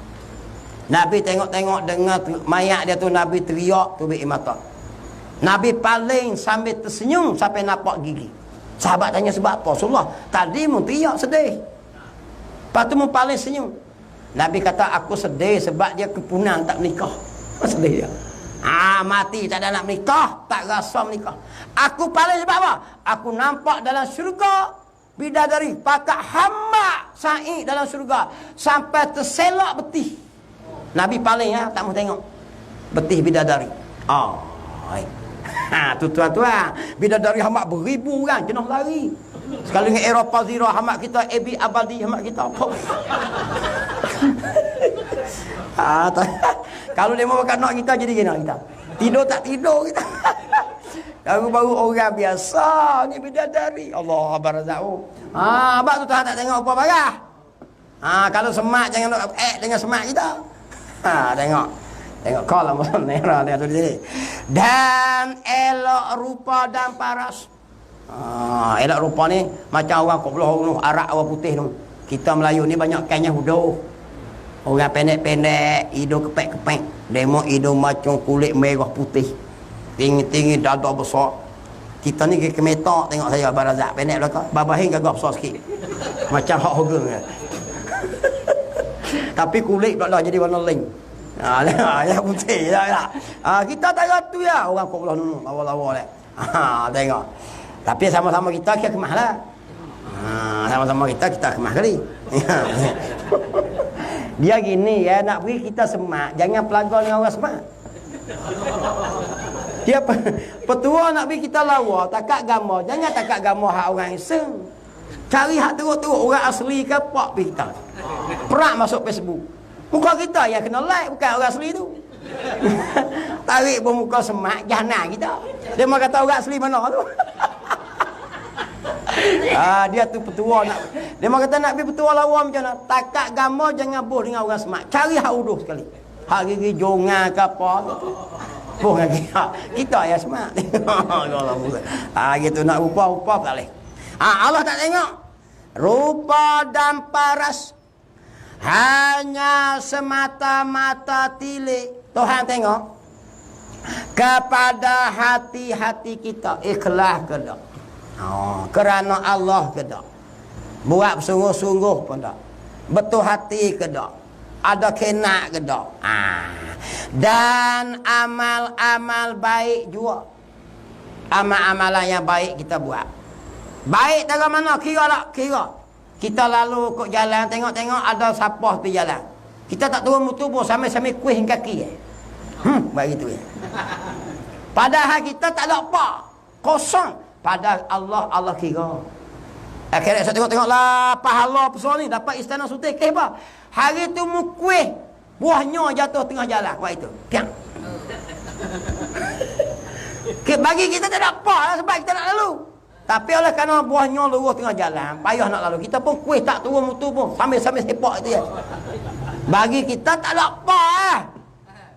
Nabi tengok-tengok dengar mayat dia tu, Nabi teriak tu air mata. Nabi paling sambil tersenyum sampai nampak gigi. Sahabat tanya sebab apa? Rasulullah, tadi mu teriak sedih. Lepas tu mu paling senyum. Nabi kata, aku sedih sebab dia kepunang tak menikah. Sedih dia. Mati tak ada nak menikah, tak rasa menikah. Aku paling sebab apa? Aku nampak dalam syurga bidadari pakat hamba Sa'id dalam syurga sampai terselak betih. Nabi paling tak mau tengok betih bidadari. Tu tuan-tuan, bidadari hamba beribu orang jenuh lari. Sekali dengan Eropah Zira hamba kita, Abi Abadi hamba kita. Kalau dia mau makan nak kita jadi gimana kita? Tidur tak tidur kita. Baru orang biasa ni bidadari. Allah barazau. Abang tu tak tengok apa barah. Kalau semak jangan nak dengan semak kita. Tengok kau lah merah dia tu di. Dan elok rupa dan paras. Elok rupa ni macam orang Koploh Arab orang putih tu. Kita Melayu ni banyak kainnya hudoh. Orang pendek-pendek, hidung kepek-kepek. Demo hidung macam kulit merah putih. Tinggi-tinggi, dada besar. Kita ni kemetak tengok saya barazak pendek belakang. Babahin gagah besar sikit. Macam hak hogang. Tapi kulit pula jadi warna leng. Ya putih ya. Kita tak ratu ya orang Koploh dulu, lawa-lawa dah. Tengok. Tapi sama-sama kita kemahlah. Sama-sama kita kemah kali. Dia gini ya, nak pergi kita semak, jangan pelagar dengan orang semak. Dia petua nak pergi kita lawa, takat gambar, jangan takat gambar hak orang iseng. Cari hak teruk-teruk orang asli ke pak pergi kita. Perak masuk Facebook. Muka kita yang kena like, bukan orang asli tu. Tarik bermuka semak, jahannam kita. Dia mau kata orang asli mana tu? Dia tu petua nak. Dia mau kata nak pergi petua lawa macam mana? Takat gambar jangan boh dengan orang semak. Cari hak uduh sekali. Hak gigi jonga ke apa gitu. Boh dengan kita ya semak. Gitu nak rupa-rupa tak boleh. Allah tak tengok. Rupa dan paras hanya semata-mata tilik. Tuhan tengok kepada hati-hati kita, ikhlas ke tak? Kerana Allah ke tak? Buat sungguh-sungguh pun tak? Betul hati ke tak? Ada kenak ke tak? Dan amal-amal baik juga. Amal-amalan yang baik kita buat. Baik dari mana? Kira tak? Kira. Kita lalu kok jalan, tengok-tengok ada sapah di jalan. Kita tak turun bertubuh sampai-sampai kuih kaki. Buat gitu ya. Padahal kita tak ada apa. Kosong. Padahal Allah kira. Akhirnya saya tengok-tengoklah pahala pesol ni dapat istana sultan. Apa? Hari tu mu kuih buahnya jatuh tengah jalan. Buat itu. Piang. Bagi kita tak ada apa lah sebab kita nak lalu. Tapi oleh kerana buahnya lurus tengah jalan, payah nak lalu. Kita pun kuih tak turun mutu pun. Sambil-sambil sepak itu ya. Bagi kita tak ada apa lah.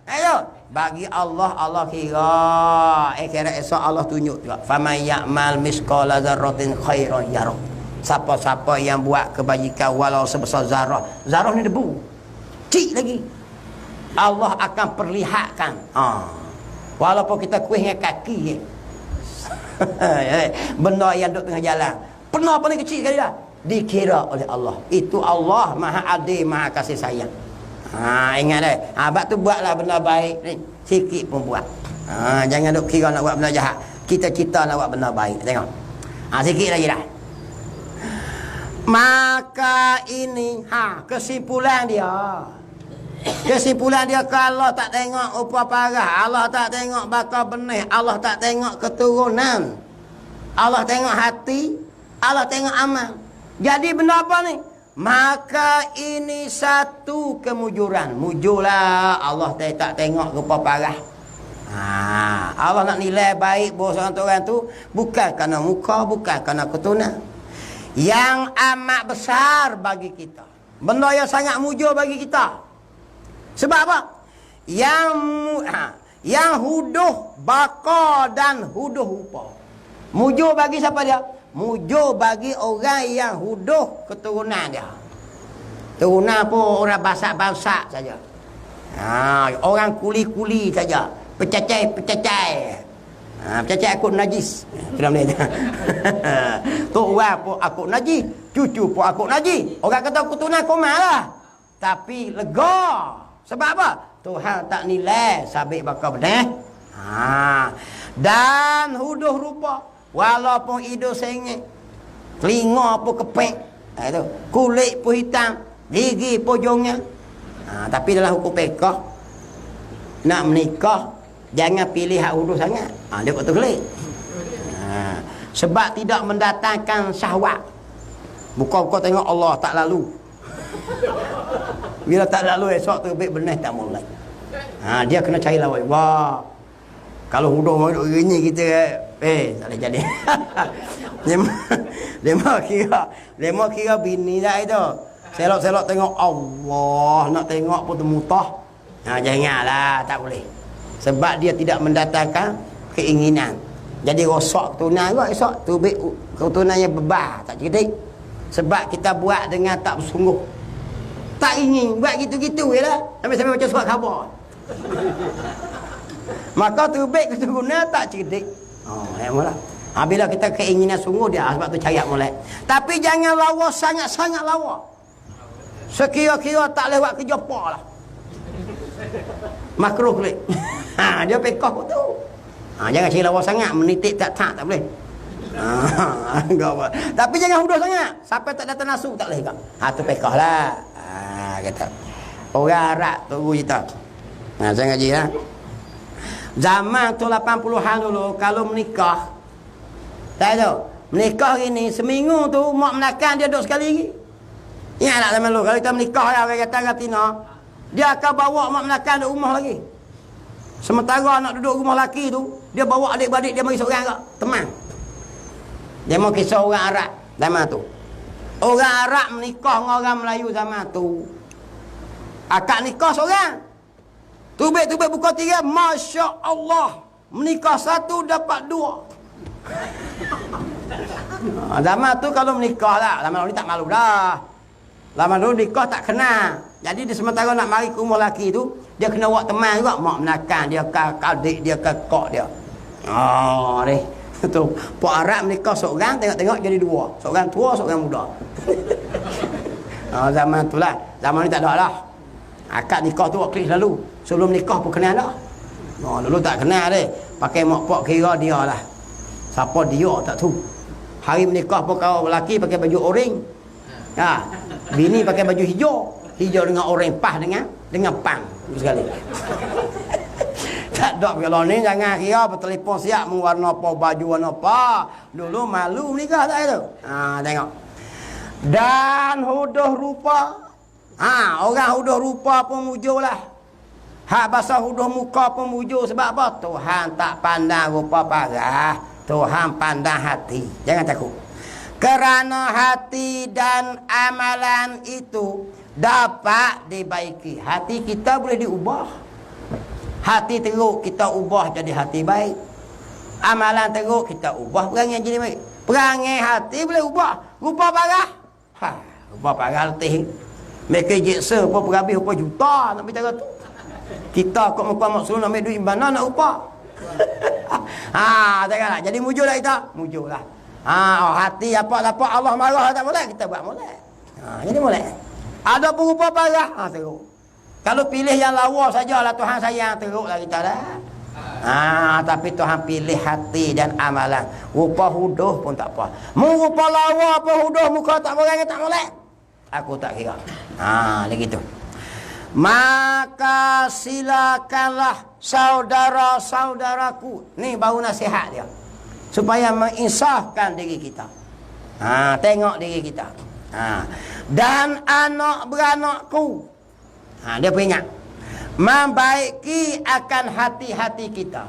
Ayo. Bagi Allah kira. Kira esok Allah tunjuk juga. Faman ya'mal misqala dzarratin khairan yarah. Siapa-siapa yang buat kebajikan walau sebesar zarah. Zarah ni debu. Cik lagi. Allah akan perlihatkan. Walaupun kita kuih dengan kaki. Benda yang duduk tengah jalan. Pernah paling kecil sekali dah. Dikira oleh Allah. Itu Allah Maha Adil, Maha Kasih Sayang. Ingat dah. Abang tu buatlah benda baik ni. Sikit pun buat. Jangan duk kira nak buat benda jahat. Kita nak buat benda baik. Tengok. Sikit lagi dah. Maka ini kesimpulan dia. Kesimpulan dia, kalau tak tengok upah parah, Allah tak tengok bakal benih, Allah tak tengok keturunan, Allah tengok hati, Allah tengok amal. Jadi benda apa ni? Maka ini satu kemujuran. Mujurlah Allah tak tengok upah parah. Allah nak nilai baik bos orang tu bukan kerana muka, bukan kerana keturunan. Yang amat besar bagi kita, benda yang sangat mujur bagi kita. Sebab apa? Yang huduh baka dan huduh rupa. Mujur bagi siapa dia? Mujur bagi orang yang huduh keturunan dia. Turunan pun orang basak-basak saja. Orang kuli-kuli saja. Pecacai. Pecacai akut najis. Dalam dia. Tok orang pun akut najis, cucu pun akut najis. Orang kata keturunan komal lah. Tapi lega. Sebab apa? Tuhan tak nilai sabit bakal benih. Dan huduh rupa. Walaupun hidung sengit, telinga pun kepek, kulit pun hitam, gigi pun jongel. Tapi dalam hukum fiqh, nak menikah jangan pilih hak huduh sangat. Dia betul kelik. Sebab tidak mendatangkan syahwat. Bukan tengok Allah tak lalu. Bila tak lalu esok tu baik benih tak mulai. Dia kena cari lawan. Wah. Kalau huduh mau duk gini kita tak boleh jadi. Lema kira bini dah itu. Selok-selok tengok Allah, nak tengok pun termutah. Janganlah, tak boleh. Sebab dia tidak mendatangkan keinginan. Jadi rosak keturunan juga esok tu baik keturunannya bebas, tak cerdik. Sebab kita buat dengan tak bersungguh. Tak ingin buat gitu-gitu je lah. Sampai-sampai macam surat khabar. Maka tu baik keturunan tak cerdik. Mula. Bila kita keinginan sungguh dia, sebab tu cari mulai. Tapi jangan lawa sangat-sangat lawa. Sekira-kira tak lewat kerja apa lah. Makruh klik. Dia pekah pun tu. Jangan cari lawa sangat, menitik tak boleh. Tapi jangan huduh sangat. Sampai tak datang nafsu tak boleh. Tu pekah lah. Kata orang Arab tunggu kita. Saya ngaji lah. Zaman tu 80-an dulu, kalau menikah, tak tahu, menikah gini seminggu tu mak menakan dia duduk sekali lagi. Ingat tak zaman dulu, kalau kita menikah lah, orang kata Tina, dia akan bawa mak menakan duduk rumah lagi. Sementara nak duduk rumah laki tu, dia bawa adik-beradik dia mari seorang kat teman. Dia mau kisah orang Arab zaman tu. Orang Arab menikah dengan orang Melayu zaman tu. Akak nikah seorang. Tubik-tubik buka tiga, Masya Allah. Menikah satu dapat dua. Zaman tu kalau menikah lah. Zaman dulu ni tak malu dah. Zaman dulu nikah tak kenal. Jadi di sementara nak mari ke rumah lelaki tu, dia kena buat teman juga. Mak menakan dia ke adik dia ke kok dia. Ni. Tu. Pak Arab menikah seorang, tengok-tengok jadi dua. Seorang tua, seorang muda. Zaman tu lah. Zaman ni tak ada lah. Akad nikah tu waktu selalu. Sebelum nikah pun kenal dah. Dulu tak kenal dia. Pakai mak pak kira dia lah. Siapa dia tak tahu. Hari menikah pun kau lelaki pakai baju oranye. Bini pakai baju hijau. Hijau dengan oranye pas dengan pang sekali. Tak ada kalau ni jangan kira bertelefon siap warna apa baju warna apa. Dulu malu menikah tak itu. Tengok. Dan huduh rupa. Orang huduh rupa pun mujur lah. Hak bahasa huduh muka pun mujur. Sebab apa? Tuhan tak pandang rupa parah. Tuhan pandang hati. Jangan takut. Kerana hati dan amalan itu dapat dibaiki. Hati kita boleh diubah. Hati teruk kita ubah jadi hati baik. Amalan teruk kita ubah perangai jadi baik. Perangai hati boleh ubah. rupa parah. Ha, rupa parah letih. Mereka jeksa apa berhabis rupa juta nak bicara tu. Kita kok muka maksud nak ambil duit mana nak rupa. Ha, janganlah. Jadi mujurlah kita. Mujurlah. Ha, hati apa-apa Allah marah tak boleh, kita buat molek. Ha, jadi molek. Ada pun rupa parah, ha teruk. Kalau pilih yang lawa sajalah Tuhan sayang, teruklah kita dah. Ha, tapi Tuhan pilih hati dan amalan. Rupa huduh pun tak apa. Mu rupa lawa apa huduh muka tak boleh tak molek. Aku tak kira. Ha, begitu. Maka silakanlah saudara-saudaraku. Ni baru nasihat dia. Supaya menginsafkan diri kita. Ha, tengok diri kita. Ha, dan anak beranakku. Ha, dia peringat. Membaiki akan hati-hati kita.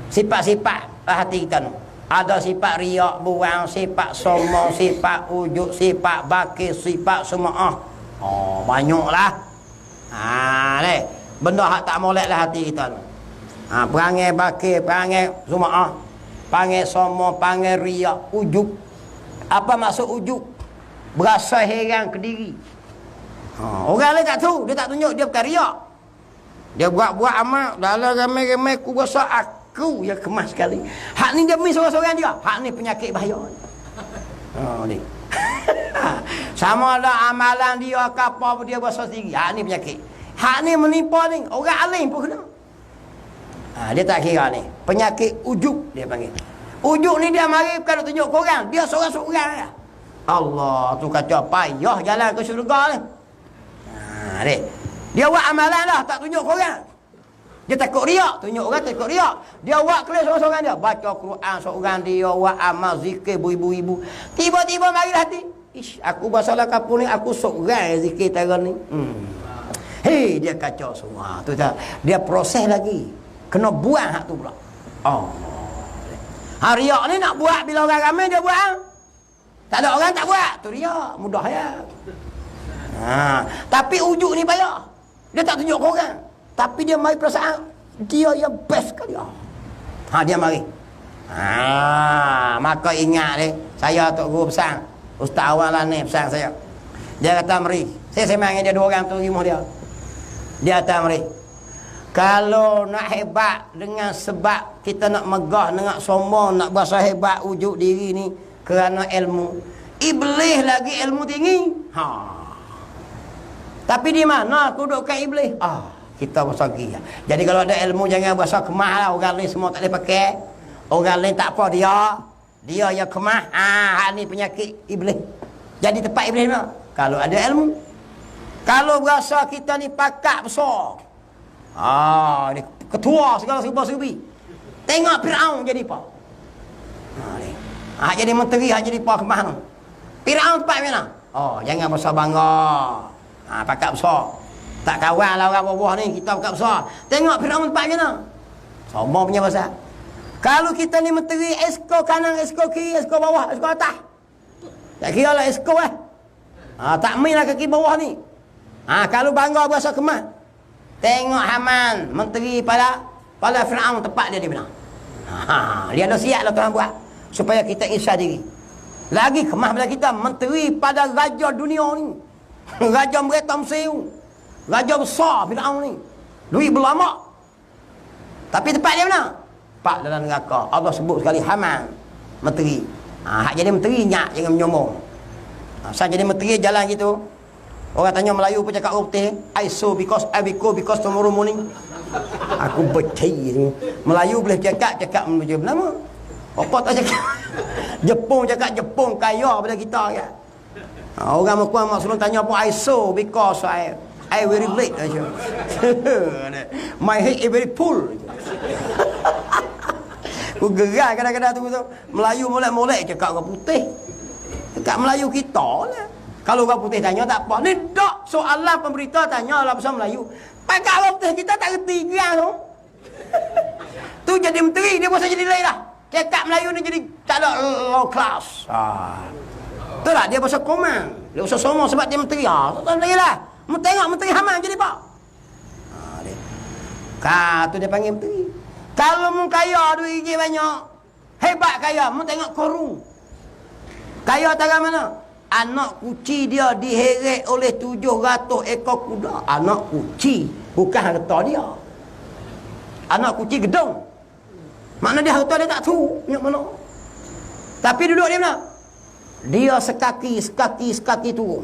Sifat-sifat hati kita ni. Ada sifat riak, buang, sifat sombong, sifat ujuk, sifat bakir, sifat semua. Oh, banyaklah. Ha, ni. Benda hak tak molek lah hati kita ni. Ha, perangai bakir, perangai semua. Panggil sombong, panggil riak, ujuk. Apa maksud ujuk? Berasa heran ke diri. Ha, orang lain tak tahu, dia tak tunjuk, dia bukan riak. Dia buat-buat amal, dalam ramai-ramai aku rasa aku yang kemas sekali. Hak ni demi seorang-seorang dia. Hak ni penyakit bahaya. Ha, ni. Sama ada amalan dia ke apa dia rasa sendiri. Hak ni penyakit. Hak ni menimpa ni, orang alim pun kena. Ha, dia tak kira ni. Penyakit ujuk dia panggil. Ujuk ni dia mari bukan nak tunjuk korang. Dia seorang-seorang lah. Allah tu kata payah jalan ke syurga ni. Ha, dia buat amalan lah, tak tunjuk korang. Dia takut riak, tunjuk orang takut riak. Dia buat kelas seorang-seorang dia. Baca Quran seorang dia, buat amal zikir beribu-ibu. Tiba-tiba mari hati. Ish, aku basalah kapur ni, aku seorang zikir taran ni. Hei, dia kacau semua. Tu tak. Dia proses lagi. Kena buang hak tu pula. Oh. Ha, riak ni nak buat bila orang ramai dia buat. Tak ada orang tak buat. Tu riak. Mudah ya. Ha, tapi ujuk ni payah. Dia tak tunjuk korang. Tapi dia mari perasaan dia yang best sekali. Ha, dia mari. Ha, maka ingat ni. Saya Tok Guru pesan. Ustaz awal lah ni pesan saya. Dia kata mari. Saya sembang dia 2 orang tu rumah dia. Dia kata mari. Kalau nak hebat dengan sebab kita nak megah, nak sombong, nak berasa hebat wujud diri ni kerana ilmu. Iblis lagi ilmu tinggi. Ha. Tapi di mana kedudukan iblis? Ah, kita bersagi. Jadi kalau ada ilmu jangan berasa kemah lah. Orang lain semua tak boleh pakai. Orang lain tak apa dia. Dia yang kemah. Ah, ni penyakit iblis. Jadi tempat iblis mana? Kalau ada ilmu. Kalau berasa kita ni pakak besar. Ah, ni ketua segala serba-serbi. Tengok Firaun jadi apa? Ha ni. Ah, jadi menteri, jadi apa kemah tu? Firaun tempat mana? Oh, jangan besar bangga. Ah, pakak besar. Tak kawan lah orang bawah ni, kita pakak besar. Tengok Firaun tempat mana? Sombong punya bahasa. Kalau kita ni menteri, esko kanan, esko kiri, esko bawah, esko atas. Tak kira lah esko lah. Ah, tak main lah kaki bawah ni. Ah, kalau bangga berasa kemah. Tengok Haman, menteri pada Firaun tempat dia di mana. Ha, dia ada siap lah Tuhan buat supaya kita insya diri. Lagi kemah bila kita menteri pada raja dunia ni. Raja mereka Mesir. Raja besar Firaun ni. Duit berlama. Tapi tempat dia mana? Tempat dalam neraka. Allah sebut sekali Haman, menteri. Ha, hak jadi menteri nyak jangan menyombong. Ha, saya jadi menteri jalan gitu. Orang tanya Melayu pun cakap putih. I so because tomorrow morning. Aku percaya. Melayu boleh cakap Melayu nama. Apa tak cakap? Jepun cakap Jepun kaya pada kita kan. Orang Mekuah maksudnya tanya apa I so because I very late aja. My head is very full. Aku gerak kadang-kadang tu Melayu molek-molek cakap orang putih. Cakap Melayu kita lah. Kalau orang putih tanya tak apa. Ni tak soalan pemberita tanya lah pasal Melayu. Pakai orang putih kita tak reti kan tu. Tu jadi menteri dia pun jadi lain lah. Cakap Melayu ni jadi tak ada low class. Tu lah dia pasal komang. Dia pasal sombong sebab dia menteri. Tak tahu lah. Mu tengok menteri Haman jadi apa? Tu dia panggil menteri. Kalau mu kaya duit banyak. Hebat kaya. Mu tengok korun. Kaya tara mana? Anak kuci dia diheret oleh 700 ekor kuda. Anak kuci, bukan harta dia. Anak kuci gedung. Makna dia harta dia tak tahu yang mana. Tapi duduk dia mana? Dia sekaki turun.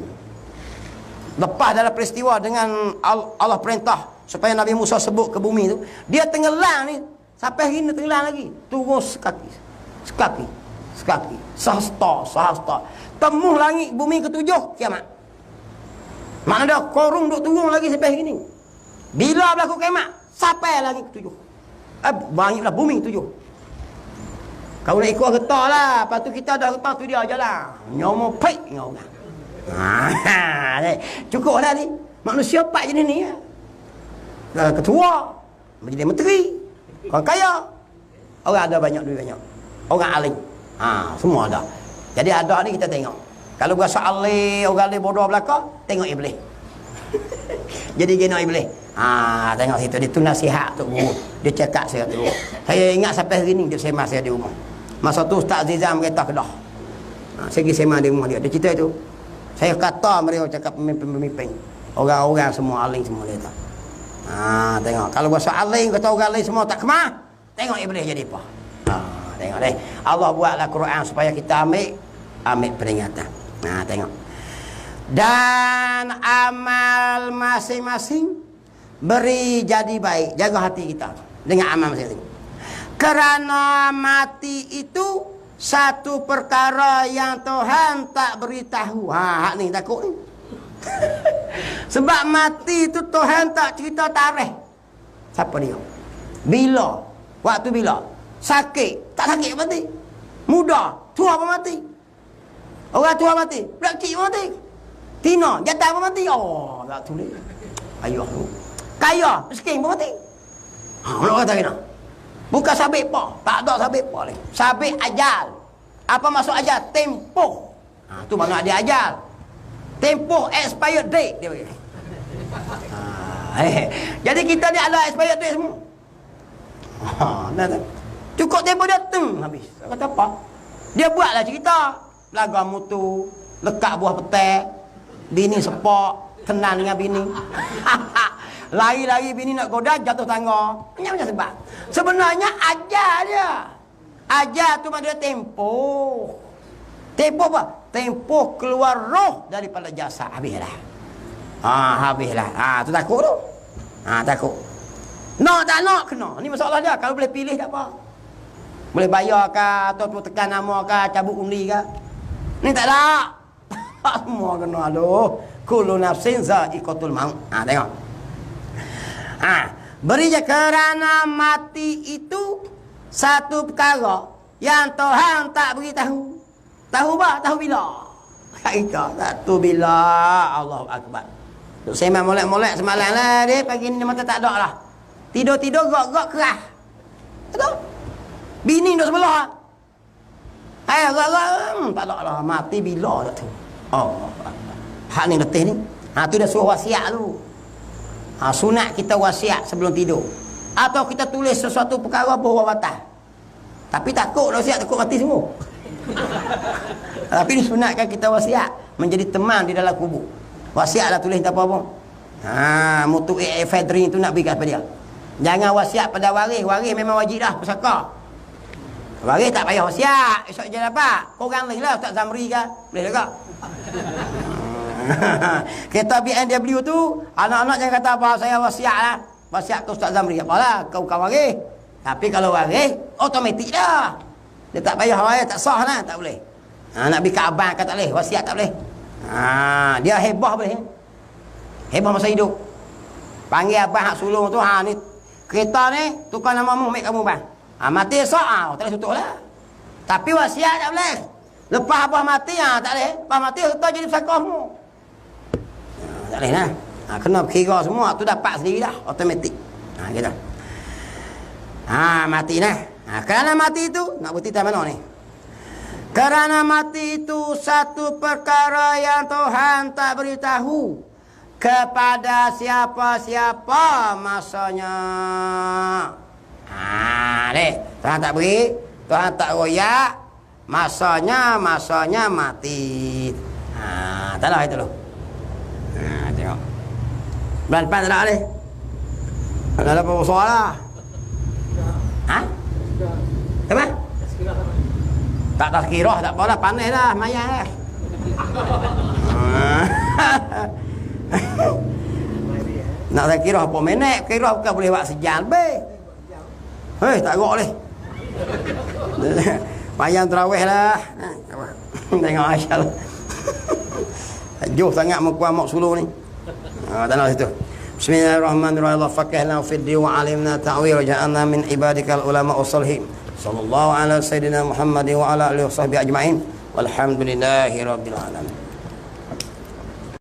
Lepas dalam peristiwa dengan Allah perintah supaya Nabi Musa sebut ke bumi tu, dia tenggelam ni. Sampai hari ni tenggelam lagi. Turun sekaki. Sahasta. Temuh langit bumi ketujuh kiamat. Makna dia korung duk turun lagi sampai hari ni. Bila berlaku kiamat? Sampai langit ketujuh. Bangitlah bumi ketujuh. Kau nak ikut getah lah. Lepas tu kita dah getah tu dia je lah. Nyomo pek dengan orang. Cukup lah ni. Manusia 4 jenis ni ya. Ketua, menjadi menteri, orang kaya, orang ada banyak duit banyak, orang alim, semua ada. Jadi ada ni kita tengok. Kalau berasa alim, orang alim bodoh belakang, tengok iblis. Jadi gino iblis. Tengok situ dia tu nasihat tu guru. Dia cakap saya tu. Saya ingat sampai hari ni dia sembah saya di rumah. Masa tu Ustaz Zizam kereta Kedah. Saya pergi sembah di rumah dia. Dia cerita tu. Saya kata mereka cakap pemimpin. Orang-orang semua alim semua dia tak. Tengok. Kalau bahasa alim kata orang alim semua tak kemah. Tengok iblis jadi apa. Tengok deh. Allah buatlah Quran supaya kita ambil peringatan. Tengok. Dan amal masing-masing beri jadi baik. Jaga hati kita dengan amal masing-masing. Kerana mati itu satu perkara yang Tuhan tak beritahu. Hak ni takut ni. Sebab mati itu Tuhan tak cerita tarikh. Siapa dia? Bila? Waktu bila? Sakit? Tak sakit mati. Muda? Tua apa mati? Orang tua mati? Budak kecil mati? Tina? Jatah apa mati? Oh, tak tulis. Ayuh tu. Kaya? Miskin pun mati. Mana kata kena? Bukan sabit apa? Tak ada sabit apa ni. Sabit ajal. Apa maksud ajal? Tempoh. Tu mana dia ajal. Tempoh expired date dia bagi. Jadi kita ni ada expired date semua. Cukup tempoh dia habis. Kata apa? Dia buatlah cerita. Lagu mutu, lekat buah petai, bini sepak, kenal dengan bini. Lari-lari bini nak goda, jatuh tangga. Macam sebab. Sebenarnya ajar dia. Ajar tu maksudnya tempoh. Tempoh apa? Tempoh keluar roh daripada jasad. Habislah. Habislah. Tu takut tu. Takut. Nak tak nak kena. Ni masalah dia. Kalau boleh pilih tak apa. Boleh bayar ke, atau tu tekan nama ke, cabut undi ke. Ni tak ada. Semua kena. Aduh. Kullu nafsin za'iqatul maut. Tengok. Beri je kerana mati itu satu perkara yang Tuhan tak beritahu. Tahu apa? Tahu bila? Kita tak tahu bila. Allahu Akbar. Duk sembang molek-molek semalam lah dia. Pagi ni mata tak ada lah. Tidur-tidur gok-gok kerah. Betul? Bini duk sebelah. Gok-gok. Tak ada lah. Mati bila tak tahu. Allah Akbar. Hak ni letih ni. Tu dah suruh wasiat tu. Sunat kita wasiat sebelum tidur. Atau kita tulis sesuatu perkara bahawa batal. Tapi takut wasiat, takut mati semua. Tapi disunatkan kita wasiat menjadi teman di dalam kubur. Wasiatlah tulis tak apa-apa. Mutu Fedri itu nak bagi kepada dia. Jangan wasiat pada waris. Waris memang wajib dah pusaka. Waris tak payah wasiat. Esok je dapat. Korang lain lah Ustaz Zamri ke. Boleh juga. Kereta BMW tu, anak-anak jangan kata apa, saya wasiat lah. Wasiat ke Ustaz Zamri. Apalah, kau bukan waris. Tapi kalau waris, otomatik dah. Dia tak payah waris, tak sah lah, tak boleh. Nak pergi ke abang kan tak boleh, wasiat tak boleh. Dia hebah boleh. Hebah masa hidup. Panggil abang hak sulung tu, ni kereta ni, tukar nama mu, make kamu bang. Mati esok, tak boleh tutup lah. Tapi wasiat tak boleh. Lepas abah mati, tak boleh. Lepas mati, kereta jadi pesakah mu. Tak boleh lah. Kena kira semua, tu dapat sendiri dah, otomatik. Gitu. Mati lah. Kerana mati itu, nak bukti tak mana ni? Kerana mati itu satu perkara yang Tuhan tak beritahu kepada siapa-siapa masanya. Tuhan tak beri, Tuhan tak royak. masanya mati. Ha, tak lah itu loh. Ha, tengok. Pelan-pelan tak nak ni. Ada apa soal lah? Ha? Apa? Tak tazkirah, tak apalah, panas dah, mayang dah. Nak tazkirah apa minit? Kira bukan boleh buat sejam lebih. Hei, tak agak boleh. Mayang terawih lah. Tengok Aisyah lah. Jauh sangat muka mak suluh ni. Tak nak situ. Bismillahirrahmanirrahim. Allah fakihna fiddi wa alimna ta'wir wa ja'alna min ibadikal ulama usalihim. Sallallahu ala sayyidina Muhammad wa ala alihi wa sahbihi ajma'in. Walhamdulillahi rabbil alamin.